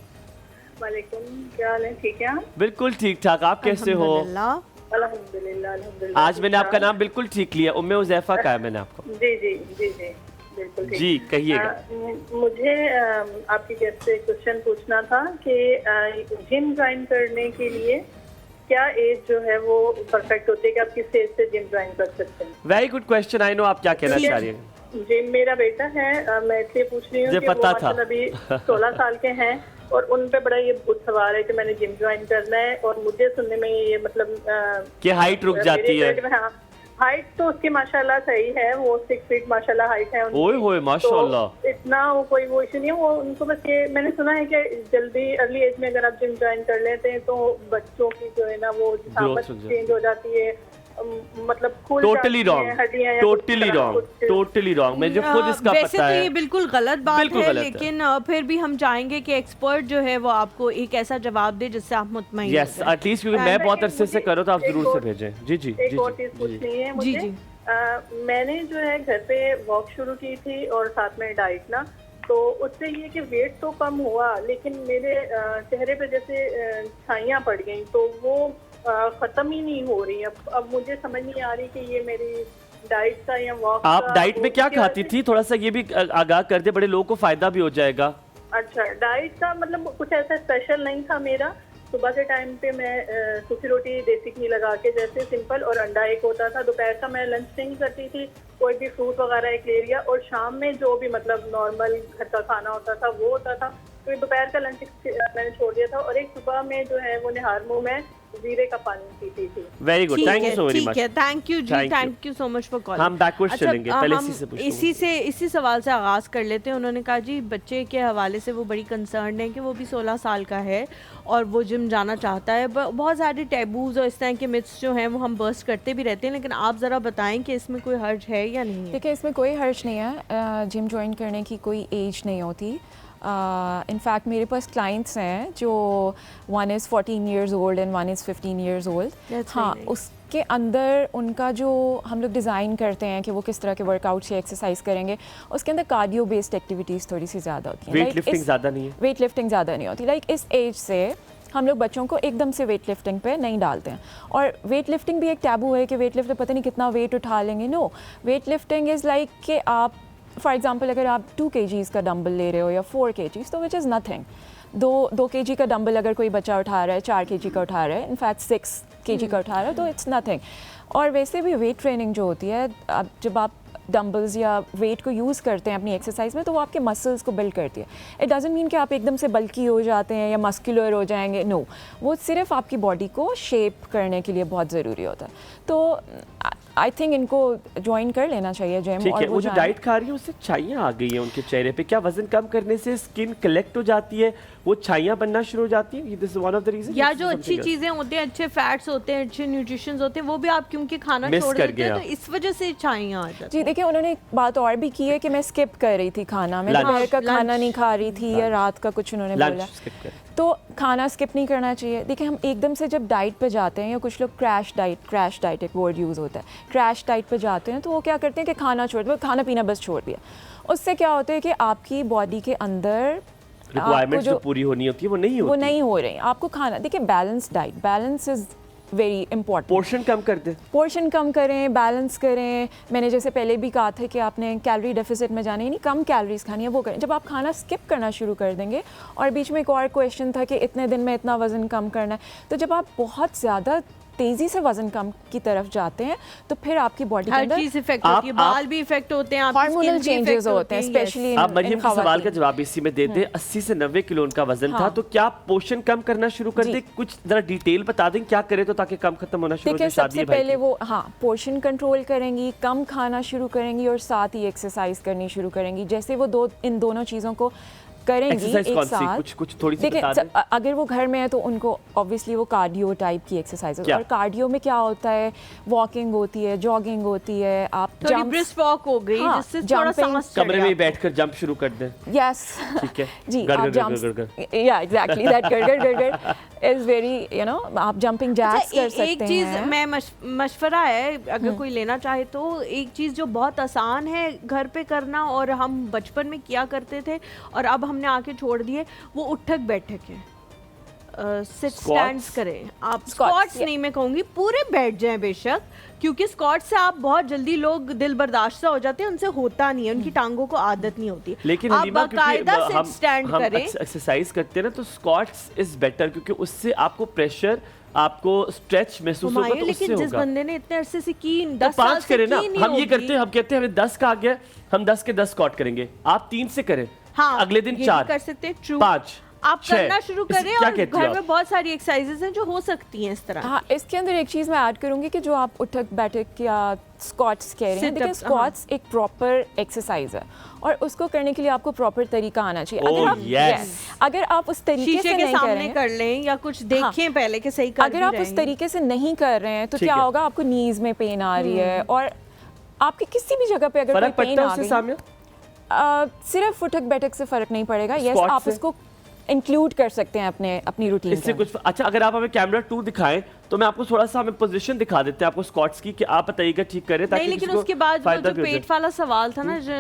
वालेकुम, क्या हाल है? ठीक है आप? बिल्कुल ठीक ठाक, आप कैसे हो? अल्हम्दुलिल्लाह। अल्हम्दुलिल्लाह अल्हम्दुलिल्लाह। आज मैंने आपका नाम बिल्कुल ठीक लिया, उम्मे हुज़ैफ़ा कहा है मैंने आपको। जी जी जी जी बिल्कुल ठीक। जी कहिएगा। मुझे आपकी गेस्ट से क्वेश्चन पूछना था कि जिम ज्वाइन करने के लिए क्या एज जो है वो परफेक्ट होती है कि आप किस एज से जिम ज्वाइन कर सकते हैं? Very good question, I know आप क्या कहना चाह रही हैं। जी, मेरा बेटा है, मैं इसलिए पूछ रही हूँ मुझे कि वो पता था। मतलब अभी 16 साल के हैं, और उन पे बड़ा ये भूत सवार है कि मैंने जिम ज्वाइन करना है, और मुझे सुनने में ये मतलब कि हाइट रुक जाती है। हाँ, हाइट तो उसकी माशाल्लाह सही है, वो 6 फीट माशाल्लाह हाइट है उनकी। ओए होए माशाल्लाह। तो इतना वो कोई वो इशू नहीं है, वो उनको बस ये मैंने सुना है कि जल्दी अर्ली एज में अगर आप जिम ज्वाइन कर लेते हैं तो बच्चों की जो है ना वो सामत चेंज हो जाती है, मतलब खुल टोटली जाती हैं रॉन्ग, हड्डियां या टोटली रॉन्ग, टोटली रॉन्ग। मुझे खुद इसका वैसे पता तो है। ये बिल्कुल गलत बात बिल्कुल है, गलत है। लेकिन फिर भी हम चाहेंगे कि एक्सपर्ट जो है वो आपको एक ऐसा जवाब दे जिससे आप मुतमईन हो यस, जाएं। एटलीस्ट क्योंकि मैं बहुत अरसे से करो तो आप जरूर से भेजें। जी जी एक और चीज पूछनी है मुझे। जी। मैंने जो है घर पे वॉक शुरू की थी और साथ में डाइट ना, तो उससे ये कि वेट तो कम हुआ, लेकिन मेरे चेहरे पे जैसे छाइयाँ पड़ गई, तो वो खत्म ही नहीं हो रही। अब मुझे समझ नहीं आ रही कि ये मेरी डाइट का या वॉक आप का डाइट में क्या उसकी वजह खाती से- थी, थोड़ा सा ये भी आगाह कर दे, बड़े लोगों को फायदा भी हो जाएगा। अच्छा, डाइट का मतलब कुछ ऐसा स्पेशल नहीं था मेरा। सुबह के टाइम पे मैं सूखी रोटी देसी घी लगा के जैसे सिंपल, और अंडा एक होता था। दोपहर का मैं लंच नहीं करती थी, कोई भी फ्रूट वगैरह एक ले लिया, और शाम में जो भी मतलब नॉर्मल घर का खाना होता था वो होता था। तो दोपहर का लंच मैंने छोड़ दिया था, और एक सुबह में जो है वो निहार मुंह में जीरे का पानी पीती थी। Very good, thank you so very ठीक मच। है, thank you ji, Thank you. Thank you so much for calling. हम backwards चलेंगे, पहले इसी से पूछूंगा। इसी सवाल से आगाज कर लेते हैं। उन्होंने कहा जी बच्चे के हवाले से वो बड़ी कंसर्न है कि वो भी 16 साल का है और वो जिम जाना चाहता है। बहुत सारे टैबूज और इस तरह के मिथ्स जो हैं वो हम बर्स्ट करते भी रहते हैं, लेकिन आप ज़रा बताएं कि इसमें कोई हर्ज है या नहीं है। देखिए, इसमें कोई हर्ज नहीं है। जिम ज्वाइन करने की कोई एज नहीं होती। इनफैक्ट मेरे पास क्लाइंट्स हैं जो one is 14 years old and one is 15 years old. That's हाँ, very nice. उसके अंदर उनका जो हम लोग डिज़ाइन करते हैं कि वो किस तरह के वर्कआउट या एक्सरसाइज करेंगे, उसके अंदर कार्डियो बेस्ड एक्टिविटीज़ थोड़ी सी ज़्यादा होती हैं। वेट लिफ्टिंग ज़्यादा नहीं है। वेट लिफ्टिंग ज़्यादा नहीं होती। लाइक इस एज से हम लोग बच्चों को एकदम से वेट लिफ्टिंग पे नहीं डालते हैं। और वेट लिफ्टिंग भी एक टैबू है कि वेट लिफ्ट पता नहीं कितना वेट उठा लेंगे। No, weight lifting is like कि आप फॉर एग्जांपल अगर आप 2 kgs का डंबल ले रहे हो या 4 kgs, तो विच इज़ नथिंग। 2 kg का डंबल अगर कोई बच्चा उठा रहा है, 4 kg का उठा रहा है, इनफैक्ट 6 kg का उठा रहा है, तो इट्स नथिंग। और वैसे भी वेट ट्रेनिंग जो होती है, अब जब आप डंबल्स या वेट को यूज़ करते हैं अपनी एक्सरसाइज में, तो वो आपके मसल्स को बिल्ड करती है। इट डजंट मीन कि आप एकदम से बल्की हो जाते हैं या मस्कुलर हो जाएंगे। नो, वो सिर्फ आपकी बॉडी को शेप करने के लिए बहुत ज़रूरी होता है। तो आई थिंक इनको ज्वाइन कर लेना चाहिए जिम। ठीक है, और वो जो डाइट खा रही है उससे छाइयाँ आ गई हैं उनके चेहरे पे, क्या वजन कम करने से स्किन कलेक्ट हो जाती है, वो छाइयाँ बनना शुरू हो जाती है? This is one of the reason. या जो अच्छी चीजें होती हैं, अच्छे फैट्स होते हैं, अच्छे न्यूट्रिशंस होते हैं, वो भी आप क्योंकि खाना Miss छोड़ कर देते हैं, गए तो इस वजह से छाइयाँ आ जाती हैं। जी देखिए, उन्होंने एक बात और भी की है कि मैं स्किप कर रही थी खाना, मैं Lunch. दोपहर का Lunch. खाना नहीं खा रही थी या रात का कुछ उन्होंने बोला। लंच स्किप कर। तो खाना स्किप नहीं करना चाहिए। देखिए, हम एकदम से जब डाइट पे जाते हैं, या कुछ लोग क्रैश डाइट एक वर्ड यूज़ होता है, क्रैश डाइट पे जाते हैं, तो वो क्या करते हैं कि खाना छोड़ दिया, खाना पीना बस छोड़ दिया। उससे क्या होता है कि आपकी बॉडी के अंदर रिक्वायरमेंट्स जो पूरी होनी होती है वो नहीं होती। वो नहीं हो रही। आपको खाना, देखिए balance diet, balance is very important. Portion कम कर दे, पोर्शन कम करें, बैलेंस करें। मैंने जैसे पहले भी कहा था कि आपने कैलोरी डेफिसिट में जाना, यानी कम कैलोरीज खानी है, वो करें। जब आप खाना स्किप करना शुरू कर देंगे, और बीच में एक और क्वेश्चन था कि इतने दिन में इतना वज़न कम करना है, तो जब आप बहुत ज़्यादा तेज़ी से वज़न कम की तरफ जाते हैं, तो फिर आपकी बॉडी के हर अंदर चीज इफेक्ट होती है, बाल भी इफेक्ट होते हैं, आपकी हार्मोनल skin भी चेंजेस affect होते हैं, yes. स्पेशली आप मरियम के सवाल का जवाब इसी में दे दे। 80 से 90 किलो उनका वजन था, तो क्या पोर्शन कम करना शुरू कर दे? कुछ जरा डिटेल बता दें क्या करे तो, ताकि कम खत्म होना शुरू हो देखिए, जाए शादी सबसे पहले वो पोर्शन कंट्रोल करेंगी, कम खाना शुरू करेंगी, और साथ ही एक्सरसाइज करनी शुरू करेंगी। जैसे वो इन दोनों चीज़ों को करेंगी एक्सरसाइज एक कौन सी? साथ। कुछ थोड़ी सी देखिए, बता दें। अगर वो घर में है तो उनको ऑब्वियसली वो कार्डियो टाइप की एक्सरसाइज, क्या? और कार्डियो में क्या होता है, वॉकिंग होती है, जॉगिंग होती है, आप थोड़ी jumps- ब्रिस्क वॉक हो गई, हाँ, जिससे थोड़ा jumping, सांस चढ़ कमरे गया। में बैठकर जंप शुरू कर दें। यस ठीक है जी, गड़ आप गड़ गड़ jumps, गड़ गड़। या एग्जैक्टली दैट गड़ इज वेरी, यू नो, आप जंपिंग जैक्स अच्छा, कर सकते हैं। एक चीज मैं मशवरा है, अगर कोई लेना चाहे तो, एक चीज जो बहुत आसान है घर पे करना, और हम बचपन में किया करते थे और अब हमने आके छोड़ दिए, वो उठक बैठक है। सिट स्टैंड्स करें आप। स्क्वाट्स नहीं मैं कहूँगी, पूरे बैठ जाएं बेशक, क्योंकि स्क्वाट्स से आप बहुत जल्दी लोग दिल बर्दाश्त हो जाते हैं, उनसे होता नहीं है, उनकी टांगों को आदत नहीं होती। लेकिन आप हलीमा, बाकायदा क्योंकि सिट स्टैंड हम करें। एक्सरसाइज करते हैं ना, तो स्क्वाट्स इज बेटर, क्योंकि उससे आपको प्रेशर, आपको स्ट्रेच महसूस होगा, तो उससे लेकिन जिस होगा। बंदे ने इतने अरसे से की, तो 10 साल 5 से करें ना, की नहीं हम ये होगी। करते हैं, हम कहते हैं हमें 10 का आ गया, हम 10 के 10 स्क्वाट करेंगे, आप 3 से करें, हाँ, अगले दिन ये भी 4 कर सकते हैं, true। 5 आप करना शुरू करें क्या और कहती हो घर आप? में बहुत सारी एक्सरसाइजेस हैं जो हो सकती हैं इस तरह। हाँ, इसके अंदर एक चीज़ मैं ऐड करूँगी कि जो आप उठक बैठक या स्क्वाट्स कह रहे हैं, Sit-ups, देखिए स्क्वाट्स एक प्रॉपर एक्सरसाइज है और उसको करने के लिए आपको प्रॉपर तरीका आना चाहिए। Oh, अगर आप yes. अगर आप उस तरीके शीशे से के नहीं सामने करेंगे, कर लें या कुछ देखें पहले कि सही कर अगर भी आप रहे उस हैं। तरीके से नहीं कर रहे हैं तो ठीक क्या है। होगा, आपको नीज में पेन आ रही है और आपकी किसी भी जगह पे अगर फर्क कोई पेन पड़ता है आ उससे गई, सामने? सिर्फ उठक बैठक से फर्क नहीं पड़ेगा। यस, Squat आप से? उसको इंक्लूड कर सकते हैं अपनी रूटीन इससे कुछ अच्छा, अगर आप हमें कैमरा 2 दिखाएं तो मैं आपको थोड़ा सा हमें पोजीशन दिखा देते हैं आपको स्क्वाट्स की, कि आप बताइएगा ठीक करें ताकि नहीं, लेकिन किसी को उसके बाद वो फायदा जो भी हो जाए। पेट वाला सवाल था ना, जो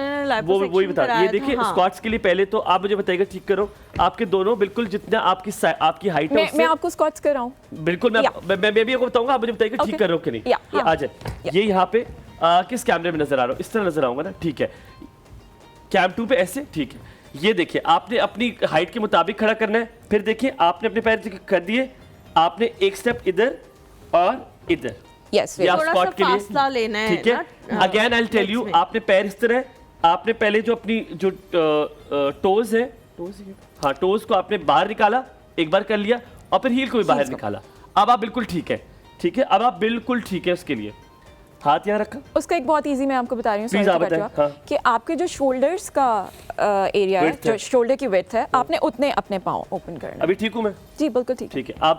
वो वही liposuction बता, कराया ये था, देखिए हाँ। स्क्वाट्स के लिए पहले तो आप मुझे बताइएगा ठीक करो, आपके दोनों बिल्कुल जितना आपकी हाइट है मैं उससे आपको स्क्वाट्स कराऊं? बिल्कुल मैं Yeah. मैं भी आपको बताऊंगा, आप मुझे बताइएगा ठीक Okay. कर रहे हो कि नहीं। Yeah, yeah. आ जाए, ये यहाँ पे किस कैमरे में नजर आ रहा हो, इस तरह नजर आऊंगा ना, ठीक है। कैम 2 पे ऐसे, ठीक है। ये देखिए आपने अपनी हाइट के मुताबिक खड़ा करना है, फिर देखिए आपने अपने पैर कर दिए, आपने एक स्टेप इधर और इधर, यस, या थोड़ा स्क्वाट सा के लिए फासला लेना है ठीक है। ना, again I will tell legs you, में। आपने पैर इस तरह, आपने पहले जो अपनी जो टोज है, हाँ टोज को आपने बाहर निकाला, एक बार कर लिया, और फिर हील को भी बाहर निकाला। अब आप बिल्कुल ठीक है, ठीक है, अब आप बिल्कुल ठीक है। उसके लिए हाथ यहाँ रखा, उसका एक बहुत इजी मैं आपको बता रही हूँ, Please sorry आप to cut you बताएं, off, हाँ। कि आपके जो शोल्डर्स का एरिया है, Width है। जो शोल्डर की विड्थ है, आपने उतने अपने पाँव ओपन करना। अभी ठीक हूँ मैं, जी बिल्कुल ठीक है। ठीक है।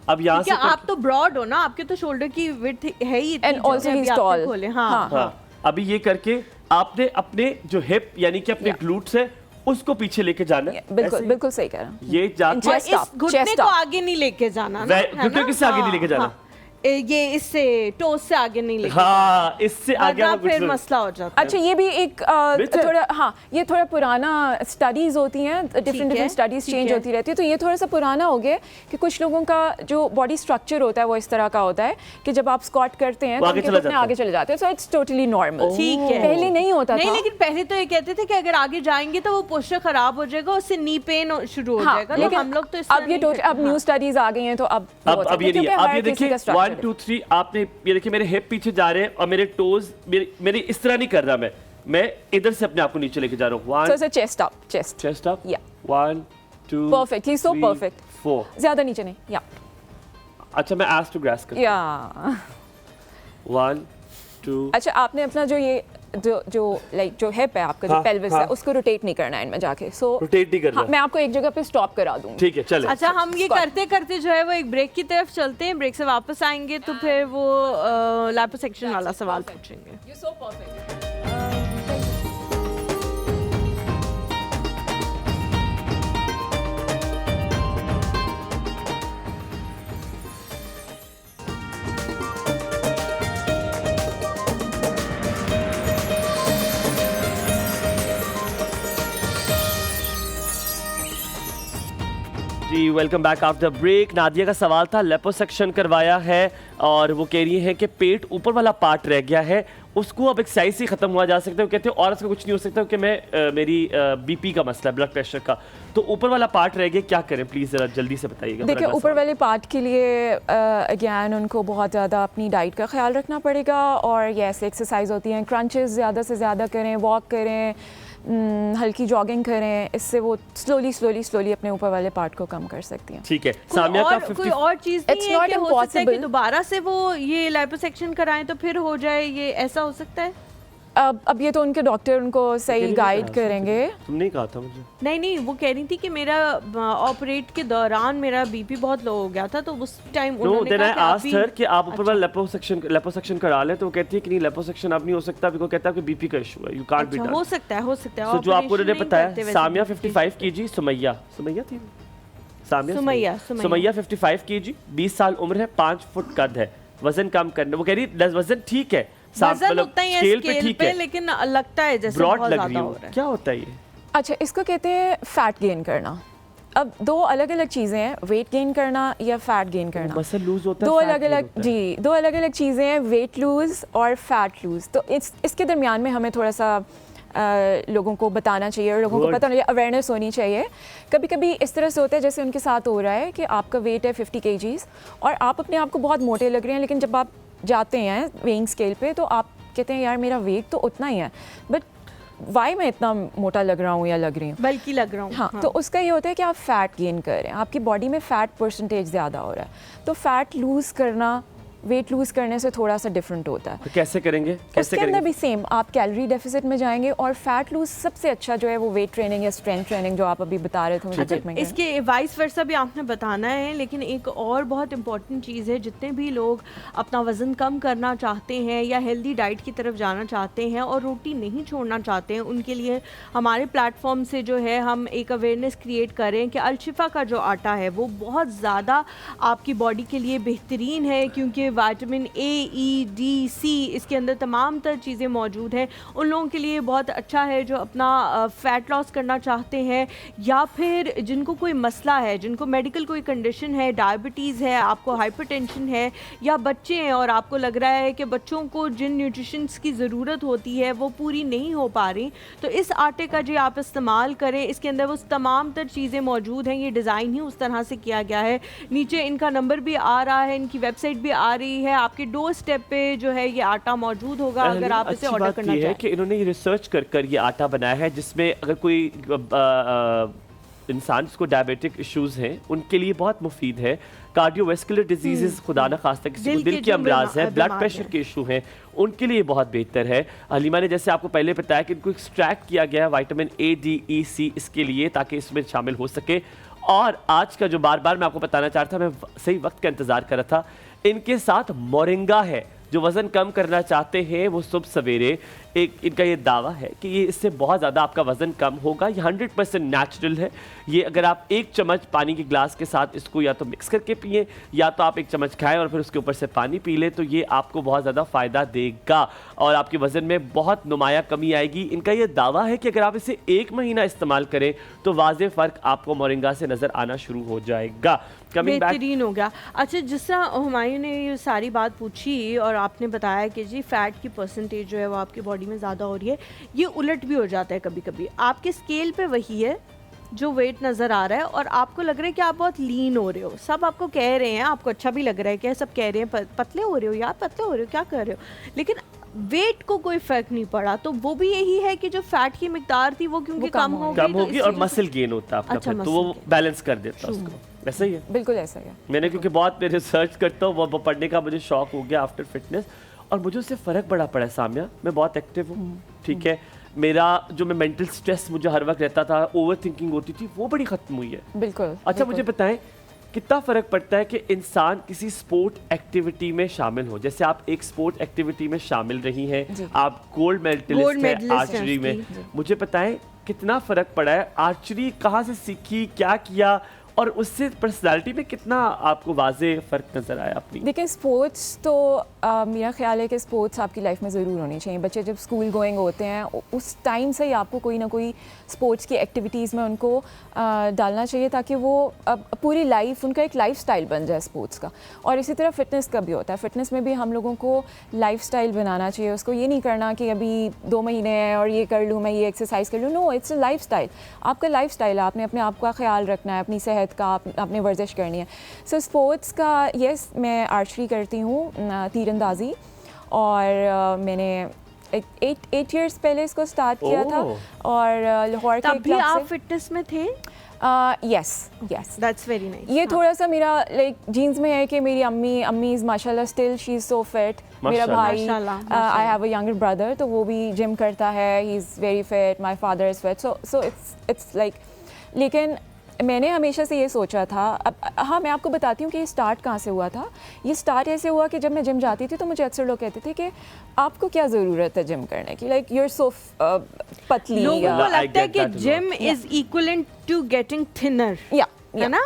अब यहाँ से क्या आप तो ब्रॉड हो ना, आपके तो शोल्डर की विड्थ है ही इतनी, And also जो he's अभी आपने tall. खोले, हाँ, हाँ। हाँ, अभी ये करके आपने अपने जो हिप यानी कि अपने Yeah. ग्लूट्स है उसको पीछे लेके जाना है, बिल्कुल ऐसे। बिल्कुल सही कह रहा हूँ। ये जाके और Chest इस up, घुटने chest को up. आगे नहीं लेके जाना ना, है घुटने ना? किससे आगे नहीं लेके जाना? हाँ। ये इससे टोस से आगे नहीं लेके हाँ, इससे आगे वरना हम कुछ फिर नहीं। मसला हो जाता है। अच्छा, ये भी एक Myth है? थोड़ा, हाँ, ये थोड़ा पुराना स्टडीज होती हैं, डिफरेंट स्टडीज ठीक चेंज है। होती रहती है, तो ये थोड़ा सा पुराना हो गया कि कुछ लोगों का जो बॉडी स्ट्रक्चर होता है वो इस तरह का होता है कि जब आप स्क्वाट करते हैं वो तो आगे उनके चला घुटने जाता है। आगे चले जाते हैं, सो इट्स टोटली नॉर्मल। ठीक है। पहले नहीं होता नहीं, था। लेकिन पहले तो ये कहते थे कि अगर आगे जाएंगे तो वो पोस्चर खराब हो जाएगा, उससे नी पेन शुरू हो हाँ, जाएगा, तो लेकिन हम लोग तो इस अब ये अब न्यू स्टडीज आ गई हैं, तो अब वो होता अब है, ये नहीं है। क्योंकि अब हर ये किसी देखिए का 1 structure 2 3, आपने ये देखिए मेरे हिप पीछे जा रहे हैं और मेरे टोज मेरी इस तरह नहीं कर रहा, मैं इधर से अपने आप को नीचे लेके जा रहा हूँ। है। 1 So chest up, chest chest up, Yeah. 1 2 Perfect, he's so 3, perfect. 4। ज्यादा नीचे नहीं, या अच्छा, मैं एस टू ग्रास कर या 1 2। अच्छा, आपने अपना जो ये जो लाइक जो हिप है आपका, जो हाँ, पेल्विस हाँ। है, उसको रोटेट नहीं करना है इनमें जाके, सो रोटेट नहीं करना। मैं आपको एक जगह पे स्टॉप करा दूंगी। ठीक है, चले। अच्छा, हम ये करते करते जो है वो एक ब्रेक की तरफ चलते हैं, ब्रेक से वापस आएंगे तो फिर वो लाइपोसक्शन वाला सवाल पूछेंगे। जी, welcome back after break. Nadia का सवाल था, लेपोसेक्शन करवाया है और वो कह रही हैं कि पेट ऊपर वाला पार्ट रह गया है, उसको अब एक्सरसाइज से ख़त्म हुआ जा सकता है। वो कहते हैं औरत का कुछ नहीं हो सकता कि मैं मेरी बीपी का मसला है, ब्लड प्रेशर का, तो ऊपर वाला पार्ट रह गया, क्या करें प्लीज़ ज़रा जल्दी से बताइएगा। देखिए, ऊपर वाले पार्ट के लिए अगेन उनको बहुत ज़्यादा अपनी डाइट का ख्याल रखना पड़ेगा, और ये ऐसे एक्सरसाइज होती हैं, क्रंचेस ज़्यादा से ज़्यादा करें, वॉक करें, हल्की जॉगिंग करें, इससे वो स्लोली अपने ऊपर वाले पार्ट को कम कर सकती हैं। ठीक है, सामिया का 50 कोई और चीज It's नहीं है not कि हो सकता है कि impossible. दोबारा से वो ये लाइपोसेक्शन कराएं तो फिर हो जाए, ये ऐसा हो सकता है? अब ये तो उनके डॉक्टर उनको सही गाइड करेंगे। तुमने नहीं कहा था मुझे। नहीं, वो कह रही थी कि मेरा ऑपरेट के दौरान मेरा बीपी बहुत लो हो गया था, तो उस टाइम नो, उन्होंने देन आई कहा कि आप आस्क्ड भी हर कि आप ऊपर वाला लेपोसेक्शन करा लें, तो वो कहती है कि नहीं, लेपोसेक्शन अब नहीं हो सकता, बिकॉज़ कहता है कि बीपी का इशू है, यू कांट बी अच्छा, डन। हो सकता है सो जो आपको उन्होंने operation नहीं बताया, करते वैसे सामिया BP 55 kg, सुमैया थी, सुमैया 55 kg, 20 साल उम्र है, 5 फुट कद है, वजन कम करना, वो कह रही वजन ठीक है, वजन उतना ही है स्केल पे ठीक है, लेकिन लगता है जैसे ब्रॉड बहुत लग रही ज्यादा हो हूँ, रहा है। क्या होता है ये? अच्छा, इसको कहते हैं फैट गेन करना। अब दो अलग अलग चीज़ें हैं, वेट गेन करना या फैट गेन करना। मसल लूज होता है, दो fat अलग gain अलग होता है। जी, दो अलग अलग चीज़ें हैं, वेट लूज़ और फैट लूज़। तो इसके दरमियान में हमें थोड़ा सा लोगों को बताना चाहिए और लोगों को Good. पता होना चाहिए, अवेयरनेस होनी चाहिए। कभी कभी इस तरह से होता है जैसे उनके साथ हो रहा है कि आपका वेट है 50 kgs और आप अपने आप को बहुत मोटे लग रहे हैं, लेकिन जब आप जाते हैं वेइंग स्केल पे तो आप कहते हैं यार मेरा वेट तो उतना ही है, बट वाई मैं इतना मोटा लग रहा हूँ या लग रही हूँ। बल्कि लग रहा हूँ। हाँ, तो उसका ये होता है कि आप फैट गेन कर रहे हैं, आपकी बॉडी में फ़ैट परसेंटेज ज़्यादा हो रहा है, तो फैट लूज़ करना वेट लूज़ करने से थोड़ा सा डिफरेंट होता है। तो कैसे करेंगे, कैसे उसके अंदर भी सेम, आप कैलोरी डेफिसिट में जाएंगे और फैट लूज सबसे अच्छा जो है वो वेट ट्रेनिंग या स्ट्रेंथ ट्रेनिंग जो आप अभी बता रहे थे मुझे अच्छा, ट्रीटमेंट इसके वाइस वर्सा भी आपने बताना है, लेकिन एक और बहुत इंपॉर्टेंट चीज़ है, जितने भी लोग अपना वज़न कम करना चाहते हैं या हेल्दी डाइट की तरफ जाना चाहते हैं और रोटी नहीं छोड़ना चाहते हैं, उनके लिए हमारे प्लेटफॉर्म से जो है हम एक अवेयरनेस क्रिएट करें कि अलशिफा का जो आटा है वो बहुत ज़्यादा आपकी बॉडी के लिए बेहतरीन है, क्योंकि vitamin A, E, D, C इसके अंदर तमाम तर चीज़ें मौजूद हैं। उन लोगों के लिए बहुत अच्छा है जो अपना फ़ैट लॉस करना चाहते हैं या फिर जिनको कोई मसला है, जिनको मेडिकल कोई कंडीशन है, डायबिटीज़ है, आपको हाइपरटेंशन है, या बच्चे हैं और आपको लग रहा है कि बच्चों को जिन न्यूट्रिशंस की ज़रूरत होती है वो पूरी नहीं हो पा रही, तो इस आटे का जी आप इस्तेमाल करें। इसके अंदर वो तमाम तर चीज़ें मौजूद हैं, ये डिज़ाइन ही उस तरह से किया गया है। नीचे इनका नंबर भी आ रहा है, इनकी वेबसाइट भी आ रही है, आपके डोर स्टेप पे जो है ये आटा मौजूद होगा अगर आप इसे ऑर्डर करना है चाहें। कि इन्होंने ये रिसर्च कर ये आटा बनाया है, जिसमें अगर कोई इंसान जिसको डायबिटिक इश्यूज हैं उनके लिए बहुत मुफीद है। कार्डियोवैस्कुलर डिजीजेस, खुदा न खास्ता किसी को दिल के अमराज है, ब्लड प्रेशर के इशू हैं, उनके लिए बहुत बेहतर है। हलीमा ने जैसे आपको पहले बताया कि इनको एक्सट्रैक्ट किया गया है vitamin A, D, E, C इसके लिए, ताकि इसमें शामिल हो सके। और आज का जो बार बार मैं आपको बताना चाह रहा था, मैं सही वक्त का इंतज़ार कर रहा था, इनके साथ मोरिंगा है। जो वज़न कम करना चाहते हैं वो सुबह सवेरे, एक इनका ये दावा है कि ये इससे बहुत ज़्यादा आपका वज़न कम होगा। ये 100% नेचुरल है। ये अगर आप एक चम्मच पानी के ग्लास के साथ इसको या तो मिक्स करके पिए या तो आप एक चम्मच खाएं और फिर उसके ऊपर से पानी पी लें, तो ये आपको बहुत ज़्यादा फ़ायदा देगा और आपके वज़न में बहुत नुमाया कमी आएगी। इनका ये दावा है कि अगर आप इसे 1 महीना इस्तेमाल करें तो वाज़े फ़र्क आपको मोरिंगा से नज़र आना शुरू हो जाएगा। बेहतरीन हो गया। अच्छा, जिस तरह हुमायूं ने ये सारी बात पूछी और आपने बताया कि जी फ़ैट की परसेंटेज जो है वो आपकी बॉडी में ज़्यादा हो रही है, ये उलट भी हो जाता है कभी कभी। आपके स्केल पे वही है जो वेट नज़र आ रहा है और आपको लग रहा है कि आप बहुत लीन हो रहे हो, सब आपको कह रहे हैं, आपको अच्छा भी लग रहा है कि सब कह रहे हैं पतले हो रहे हो यार, पतले हो रहे हो, क्या कर रहे हो, लेकिन वेट को कोई फर्क नहीं पड़ा। तो वो भी यही है कि जो फैट की मिकदार थी वो क्योंकि कम होगी और मसल गेन होता है आपका, तो वो बैलेंस कर देता है उसको। ऐसा ही है, बिल्कुल ऐसा ही है। मैंने क्योंकि बहुत रिसर्च करता हूँ, वो पढ़ने का मुझे शौक हो गया आफ्टर फिटनेस, और मुझे उससे फ़र्क बड़ा पड़ा है। सामिया, मैं बहुत एक्टिव हूँ, ठीक है, मेरा जो मैं मेंटल स्ट्रेस मुझे हर वक्त रहता था, ओवर थिंकिंग होती थी, वो बड़ी ख़त्म हुई है। बिल्कुल। अच्छा, मुझे बताएं कितना फ़र्क पड़ता है कि इंसान किसी स्पोर्ट एक्टिविटी में शामिल हो। जैसे आप एक स्पोर्ट एक्टिविटी में शामिल रही हैं, आप गोल्ड मेडलिस्ट हैं आर्चरी में, मुझे बताएं कितना फ़र्क पड़ा है, आर्चरी कहाँ से सीखी, क्या किया, और उससे पर्सनालिटी में कितना आपको वाज़े फ़र्क नज़र आया अपनी? देखिए, स्पोर्ट्स तो मेरा ख्याल है कि स्पोर्ट्स आपकी लाइफ में ज़रूर होनी चाहिए। बच्चे जब स्कूल गोइंग होते हैं उस टाइम से ही आपको कोई ना कोई स्पोर्ट्स की एक्टिविटीज़ में उनको डालना चाहिए, ताकि वो पूरी लाइफ उनका एक लाइफस्टाइल बन जाए स्पोर्ट्स का। और इसी तरह फ़िटनेस का भी होता है, फ़िटनेस में भी हम लोगों को लाइफस्टाइल बनाना चाहिए। उसको ये नहीं करना कि अभी 2 महीने हैं और ये कर लूँ, मैं ये एक्सरसाइज कर लूँ। No, it's a lifestyle. आपका लाइफस्टाइल है, आपने अपने आप का ख्याल रखना है, अपनी सेहत का, आपने वर्जिश करनी है। सो स्पोर्ट्स का, यस, मैं आर्चरी करती हूँ, तीरंदाजी, और मैंने 8 इयर्स पहले इसको स्टार्ट किया था और लाहौर के तब भी आप फिटनेस में थे? Yes, that's very nice. ये थोड़ा सा मेरा लाइक जीन्स में है कि मेरी अम्मी इज़ माशाल्लाह still she is so fit. मेरा भाई, I have a younger brother, तो वो भी जिम करता है, he is very fit, my father is fit, so it's like, लेकिन मैंने हमेशा से ये सोचा था। अब हाँ, मैं आपको बताती हूँ कि ये स्टार्ट कहाँ से हुआ था। ये स्टार्ट ऐसे हुआ कि जब मैं जिम जाती थी तो मुझे अक्सर लोग कहते थे कि आपको क्या ज़रूरत है जिम करने की, लाइक यू आर सो पतली। लोगों को लगता है कि gym is equivalent to getting thinner, है ना?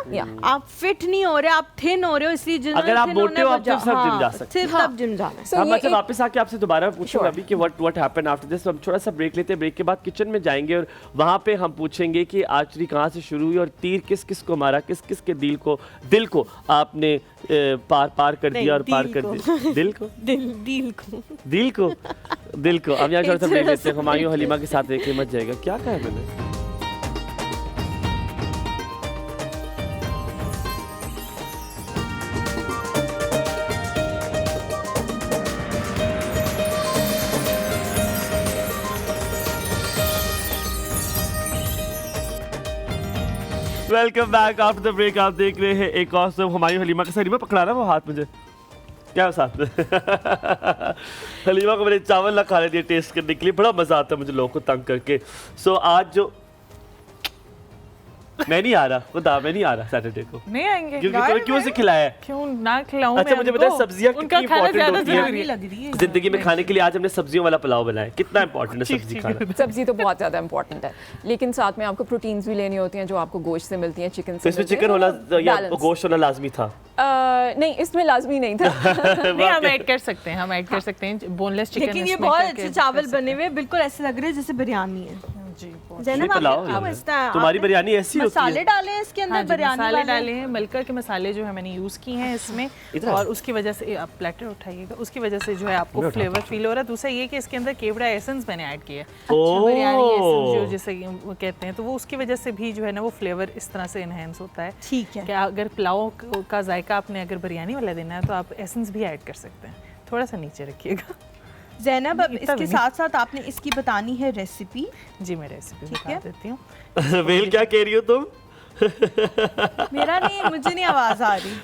आप फिट नहीं हो रहे, आप थिन हो रहे हो, इसलिए जिम, अगर आप मोटे हो आप तो सिर्फ जिम जा सकते हैं, सिर्फ तब जिम जाना है। हम अच्छा वापस आके आपसे दोबारा पूछूंगा अभी कि व्हाट हैपेंड आफ्टर दिस। हम थोड़ा सा ब्रेक लेते हैं, ब्रेक के बाद किचन में जाएंगे और वहाँ पे हम पूछेंगे कि आर्चरी कहाँ से शुरू हुई और तीर किस किस को मारा, किस किस के दिल को आपने पार कर दिया और पार कर दिया। दिल को अब यहाँ थोड़ा सा ब्रेक लेते हैं। हुमायूं हलीमा के साथ एक मत जाएगा, क्या कहा मैंने? Welcome back after the break. आप देख रहे हैं एक और सब हमारी हलीमा का। हलीमा पकड़ा ना वो हाथ मुझे, क्या साथ में हलीमा को मैंने चावल ना खाने दिए टेस्ट करने के लिए। बड़ा मजा आता है मुझे लोगों को तंग करके। सो आज जो मैं नहीं आ रहा, खुदा मैं नहीं आ रहा सैटरडे को। नहीं आएंगे क्योंकि तुम्हें क्यों से खिलाया है? क्यों ना खिलाऊं? अच्छा मुझे बताए सब्जियां उनका कितनी खाना इंपॉर्टेंट ज्यादा होती जरूरी है लग रही है जिंदगी में खाने के लिए। आज हमने सब्जियों वाला पुलाव बनाया, कितना इंपॉर्टेंट है सब्जी खाना। सब्जी तो बहुत ज़्यादा इंपॉर्टेंट है, लेकिन साथ में आपको प्रोटीन्स भी लेनी होती हैं जो आपको गोश्त से मिलती हैं, चिकन तो से इसमें मिलती हैं, चिकन होना तो या balance। गोश्त होना लाजमी था? नहीं, इसमें लाजमी नहीं था। नहीं, हम ऐड कर सकते हैं, हम ऐड कर सकते हैं बोनलेस चिकन। लेकिन ये बहुत अच्छे चावल बने हुए, बिल्कुल ऐसे लग रहे हैं जैसे बिरयानी है। जी ज़ैनब, तो लाओ आपने यार। क्यों इस्ता- तुम्हारी आपने बिरयानी ऐसी होती मसाले है। डाले हैं इसके अंदर, हाँ जी, बिरयानी मसाले वाले? डाले हैं, मलका के मसाले जो है मैंने यूज़ किए हैं इसमें, इधर और उसकी वजह से आप प्लेटर उठाइएगा, उसकी वजह से जो है आपको फ्लेवर फील हो रहा है। दूसरा ये कि इसके अंदर केवड़ा एसेंस मैंने ऐड किया है, ओह। बिरयानी एसेंस जो जिसे वो कहते हैं, तो वो उसकी वजह से भी जो है ना वो फ्लेवर इस तरह से इन्हेंस होता है। ठीक है। कि अगर पुलाव का जायका आपने अगर बिरयानी वाला देना है तो आप एसेंस भी ऐड कर सकते हैं। थोड़ा सा नीचे रखिएगा। ज़ैनब, अब इतना इसके भी साथ साथ आपने इसकी बतानी है रेसिपी। जी मैं रेसिपी ठीक बता है। देती हूँ। वेल क्या कह रही हो तुम? मेरा नहीं, मुझे नहीं आवाज आ रही।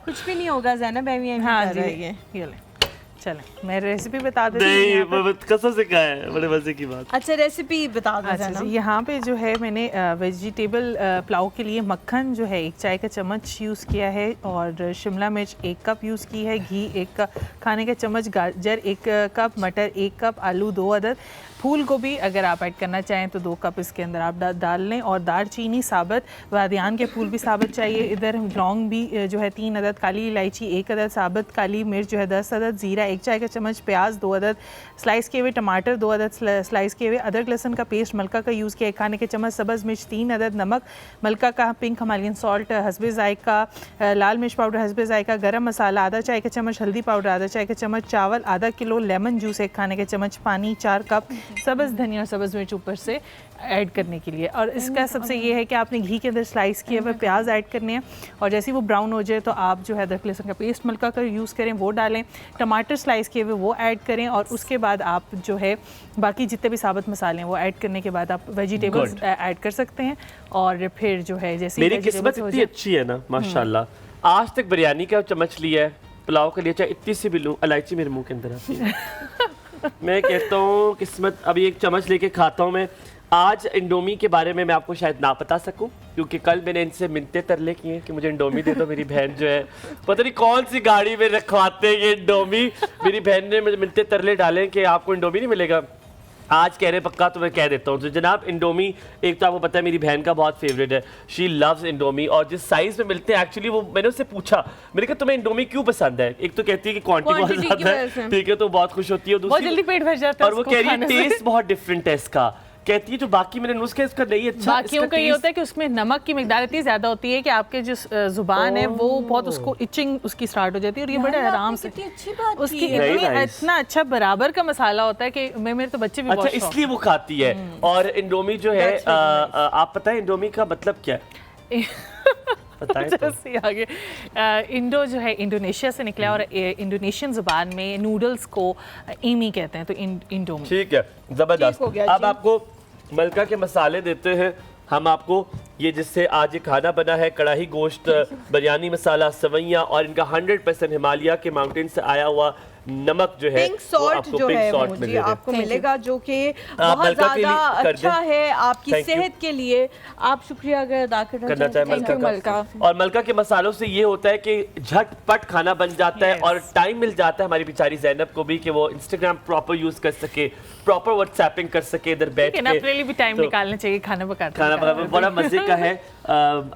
कुछ भी नहीं होगा ज़ैनब, मैं हाँ कर जी, रही है। ये ले चलें, मैं रेसिपी बता देती हूँ नहीं यहाँ पे। कसम से कहा है, बड़े मजे की बात। अच्छा रेसिपी बता दो अच्छा ज़ैनब। जी, यहाँ पे जो है मैंने वेजिटेबल पुलाव के लिए मक्खन जो है 1 चाय का चम्मच यूज़ किया है, और शिमला मिर्च 1 कप यूज़ की है, घी 1 खाने का चम्मच, गाजर 1 कप, मटर 1 कप, आलू 2 अदद, फूल गोभी अगर आप ऐड करना चाहें तो 2 कप इसके अंदर आप डाल लें, और दालचीनी साबुत, बादियान के फूल भी साबुत चाहिए। इधर लौंग भी जो है 3 अदद, काली इलायची 1 अदद, साबुत काली मिर्च जो है 10 अदद, ज़ीरा 1 चाय का चम्मच, प्याज 2 अदद, स्लाइस किए हुए टमाटर 2 अदद स्लाइस किए हुए, अदरक लहसुन का पेस्ट मलका का यूज़ किया 1 खाने के चम्मच, सब्ज़ मिर्च 3 अदद, नमक मलका का, पिंक हिमालयन सॉल्ट हस्बे जायका, लाल मिर्च पाउडर हस्बे जायका, गरम मसाला आधा चाय का चम्मच, हल्दी पाउडर आधा चाय का चम्मच, चावल आधा किलो, लेमन जूस 1 खाने के चम्मच, पानी 4 कप, सब्ज़ धनिया और सब्ज़ मिर्च ऊपर से ऐड करने के लिए। और इसका सबसे ये है कि आपने घी के अंदर स्लाइस किए हुए प्याज ऐड करने हैं, और जैसे ही वो ब्राउन हो जाए तो आप जो है अदरक लहसुन का पेस्ट मलका का यूज़ करें वो डालें, टमाटर स्लाइस किए हुए वो ऐड करें, और उसके बाद आप जो है बाकी जितने भी साबुत मसाले हैं वो ऐड करने के बाद आप वेजिटेबल्स ऐड कर सकते हैं। और फिर जो है जैसे मेरी किस्मत इतनी अच्छी है ना माशाल्लाह, आज तक बिरयानी का चम्मच लिया है, पुलाव का लिया, चाहे इतनी सी भी लूँ, इलायची मेरे मुंह के अंदर आती है। मैं कहता हूँ किस्मत, अभी एक चम्मच लेके खाता हूँ मैं। आज इंडोमी के बारे में मैं आपको शायद ना बता सकूं, क्योंकि कल मैंने इनसे मिन्नतें तरले की हैं कि मुझे इंडोमी दे दो। मेरी बहन जो है पता नहीं कौन सी गाड़ी में रखवाते हैं ये इंडोमी। मेरी बहन ने मुझे मिन्नतें तरले डाले कि आपको इंडोमी नहीं मिलेगा। आज कह रहे पक्का, तो मैं कह देता हूँ। तो जनाब इंडोमी एक तो आपको पता है मेरी बहन का बहुत फेवरेट है, शी लव्स इंडोमी, और जिस साइज़ में मिलते हैं एक्चुअली वो, मैंने उससे पूछा, मैंने कहा तुम्हें इंडोमी क्यों पसंद है? एक तो कहती है कि क्वांटिटी बहुत ज़्यादा है, ठीक है, तो बहुत खुश होती है, बहुत जल्दी पेट भर जाता है और वो कह रही है टेस्ट बहुत डिफरेंट है इसका। कहती है जो बाकी मैंने नुस्खे इसका नहीं अच्छा, बाकियों का ये होता है कि उसमें नमक की मिकदार इतनी ज़्यादा होती है कि आपके जो जुबान है वो बहुत उसको इचिंग उसकी स्टार्ट हो जाती है, और ये बड़े आराम से अच्छी बात उसकी की है। इतना अच्छा बराबर का मसाला होता है कि मेरे तो बच्चे भी अच्छा बहुत शौक इसलिए वो खाती है। और इंडोमी जो है आप पता है इंडोमी का मतलब क्या है? बताएं तो। जैसे आगे इंडो जो है इंडोनेशिया से निकला, और इंडोनेशियन जुबान में नूडल्स को इमी कहते हैं, तो इंडोमी। ठीक है, जबरदस्त। अब आपको मलका के मसाले देते हैं हम आपको, ये जिससे आज ये खाना बना है, कढ़ाई गोश्त, बिरयानी मसाला, सवैयाँ, और इनका 100% हिमालय के माउंटेन से आया हुआ नमक जो है पिंक सॉल्ट जो है वो जी आपको मिलेगा, जो कि बहुत ज़्यादा अच्छा है आपकी सेहत के लिए। आप शुक्रिया अगर अदा करना चाहे मलका। और मलका के मसालों से ये होता है कि झटपट खाना बन जाता है, और टाइम मिल जाता है हमारी बेचारी ज़ैनब को भी कि वो इंस्टाग्राम प्रॉपर यूज़ कर सके, प्रॉपर व्हाट्सएपिंग कर सके इधर बैठ के। अपने लिए भी टाइम निकालना चाहिए खाना पकाना बड़ा मजे का है।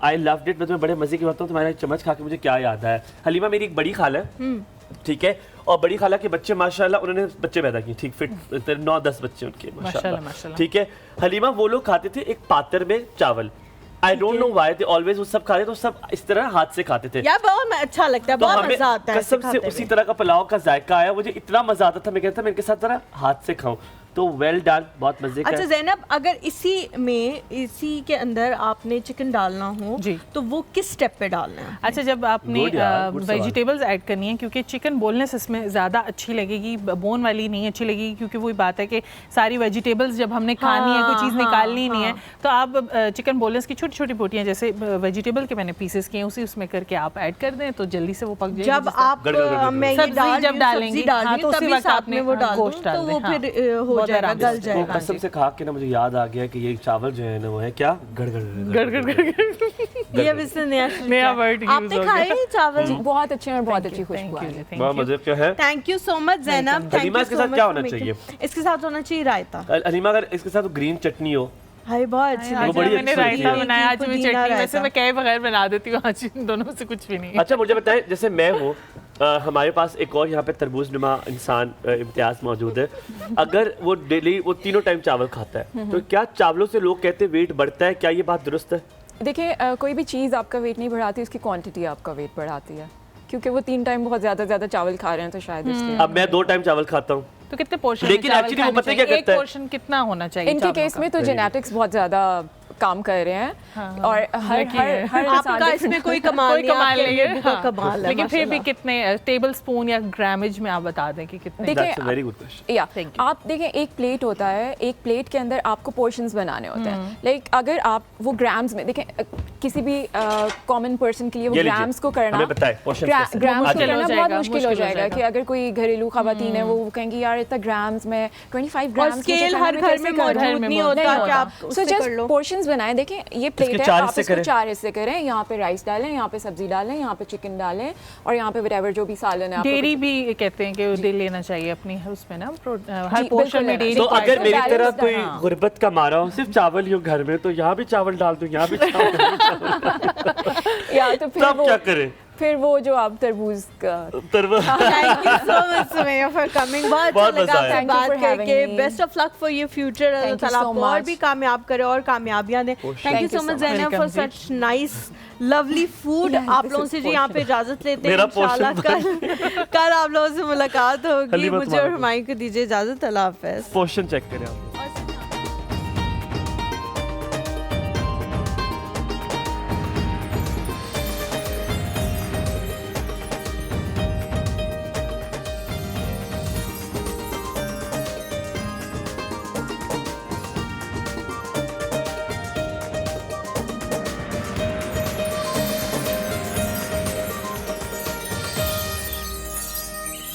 I loved it. मैं तुम्हें बड़े मजे की बात हूँ, तुम्हारा चम्मच खा के मुझे क्या याद आया। हलीमा मेरी एक बड़ी खाला है, ठीक है, और बड़ी खाला के बच्चे माशाल्लाह उन्होंने बच्चे पैदा किए, ठीक, फिट 9-10 बच्चे उनके माशाल्लाह, ठीक है। हलीमा वो लोग खाते थे एक पात्र में चावल, I don't know why they always वो सब खाते, तो सब इस तरह हाथ से खाते थे यार, बहुत अच्छा लगता है, तो बहुत मजा आता है कसम से उसी तरह का पुलाव का जायका आया, मुझे इतना मजा आता था, मैं कहता मैं इनके साथ जरा हाथ से खाऊं। तो वेल डन, बहुत मजे का अच्छा है। ज़ैनब, अगर इसी के अंदर आपने चिकन डालना हो जी। तो वो किस स्टेप पे डालना है? अच्छा, जब आपने Good यार, good सवाल। वेजिटेबल्स ऐड करनी है, क्योंकि चिकन बोनलेस इसमें ज़्यादा अच्छी लगेगी, बोन वाली नहीं अच्छी लगेगी, क्योंकि वही बात है कि सारी वेजिटेबल्स जब हमने खानी है, कोई चीज़ निकालनी नहीं है, तो आप चिकन बोनलेस की छोटी छोटी बोटियाँ जैसे वेजिटेबल के मैंने पीसेस किए उसी उसमें करके आप ऐड कर दें तो जल्दी से वो पक जाएगी। जब आप मैं ये सब्जी डाल जब डालेंगी, हाँ, तो उसी तभी वक्त साथ आपने में वो डाल दूं, गोश्त डाल तो दें, वो हाँ। फिर हो बहुत जाएगा, आराम से। गल तो जाएगा। कसम से खा के ना मुझे याद आ गया कि ये चावल जो है ना वो है क्या, ये अब इससे नया word use आपने हो खाए गया। ये चावल? जी, बहुत अच्छे और बहुत अच्छी खुशबू आ रही है। बहुत मजे का है। Thank you so much Zainab. Thank Halima, you इसके so साथ much क्या for होना making- चाहिए? इसके साथ होना चाहिए रायता। हलीमा, अगर इसके साथ ग्रीन चटनी हो, हाय बहुत अच्छी आज वो बड़ी मैंने अच्छी रायता होती है। बनाया, आज मैं पुदीना चटनी, वैसे रायता। मैं कहे बगैर बना देती हूँ, आज इन दोनों में से कुछ भी नहीं है। अच्छा मुझे बताएं, जैसे मैं हूँ, हमारे पास एक और यहाँ पे तरबूज नुमा इंसान इम्तियाज मौजूद है, अगर वो डेली वो तीनों टाइम चावल खाता है तो क्या चावलों से लोग कहते हैं वेट बढ़ता है, क्या ये बात दुरुस्त है? देखिए कोई भी चीज़ आपका वेट नहीं बढ़ाती, उसकी क्वांटिटी आपका वेट बढ़ाती है, क्योंकि वो 3 टाइम बहुत ज़्यादा चावल खा रहे हैं तो शायद इसलिए। अब मैं 2 टाइम चावल खाता हूँ, तो कितने पोर्शन लेकिन actually वो पता है क्या एक करता है? पोर्शन कितना होना चाहिए इनके केस में तो जेनेटिक्स बहुत ज़्यादा काम कर रहे हैं और हर आपका इंसान इसमें कोई कमाल कोई नहीं, कमाल आपके नहीं लिए है, भी कोई हाँ। कमाल है, लेकिन फिर भी माशाल्लाह। कितने टेबल स्पून या ग्रामेज में आप बता दें कि कितने? देखिए, That's a very good question. या Thank you. आप देखें, एक प्लेट होता है, एक प्लेट के अंदर आपको पोर्शंस बनाने होते हैं। लाइक अगर आप वो ग्राम्स में देखें, किसी भी कॉमन पर्सन के लिए वो ये लीजिए, ग्राम्स को करना, हमें बताएं, portions कैसे? ग्राम्स को मुश्किल हो करना बहुत जाएगा, मुश्किल हो मुश्किल हो जाएगा जाएगा। कि अगर कोई घरेलू खवातीन है वो कहेंगी यार इतना ग्राम्स में 25 और ग्राम्स स्केल हर घर में मौजूद नहीं होता कि आप सो उससे कर जस्ट लो। पोर्शंस बनाएं। देखें ये प्लेट है, 4 आप हिस्से इसको करें। 4 हिस्से करें, यहाँ पे राइस डालें, यहाँ पे सब्जी डालें, यहाँ पे चिकन डालें और यहाँ पे व्हाटएवर जो भी सालन है आपको डेयरी भी कहते हैं कि डेली लेना चाहिए अपनी उसमें ना, हर जी, पोर्शन बिल्कुल में लेना डेयरी। तो चाहिए। अगर मेरी balance तरह कोई हाँ। गुर्बत का मारा हो, सिर्फ चावल ही हो घर में, तो यहाँ भी चावल डाल दूं, यहाँ भी चावल, या तो फिर तब वो क्या करें? फिर वो जो आप तरबूज का तरबूज Thank you so much Sumaya for coming। बहुत बहुत अच्छा लगा मजा आया। आपसे Thank you बात for having करके। me. Best of luck for your future, Allah Thank you ताला so आपको और much. भी कामयाब करे और कामयाबियां दे। Thank you Thank so you much so Zainab much. For such nice lovely food. आप लोगों से जी यहाँ पे इजाजत लेते हैं, मेरा इंशाल्लाह portion कल आप लोगों से मुलाकात होगी। हलीमा मुझे और तुम्हारा हुमायूं को दीजिए इजाजत। अल्लाह हाफ़िज़। पोर्शन चेक करें आप।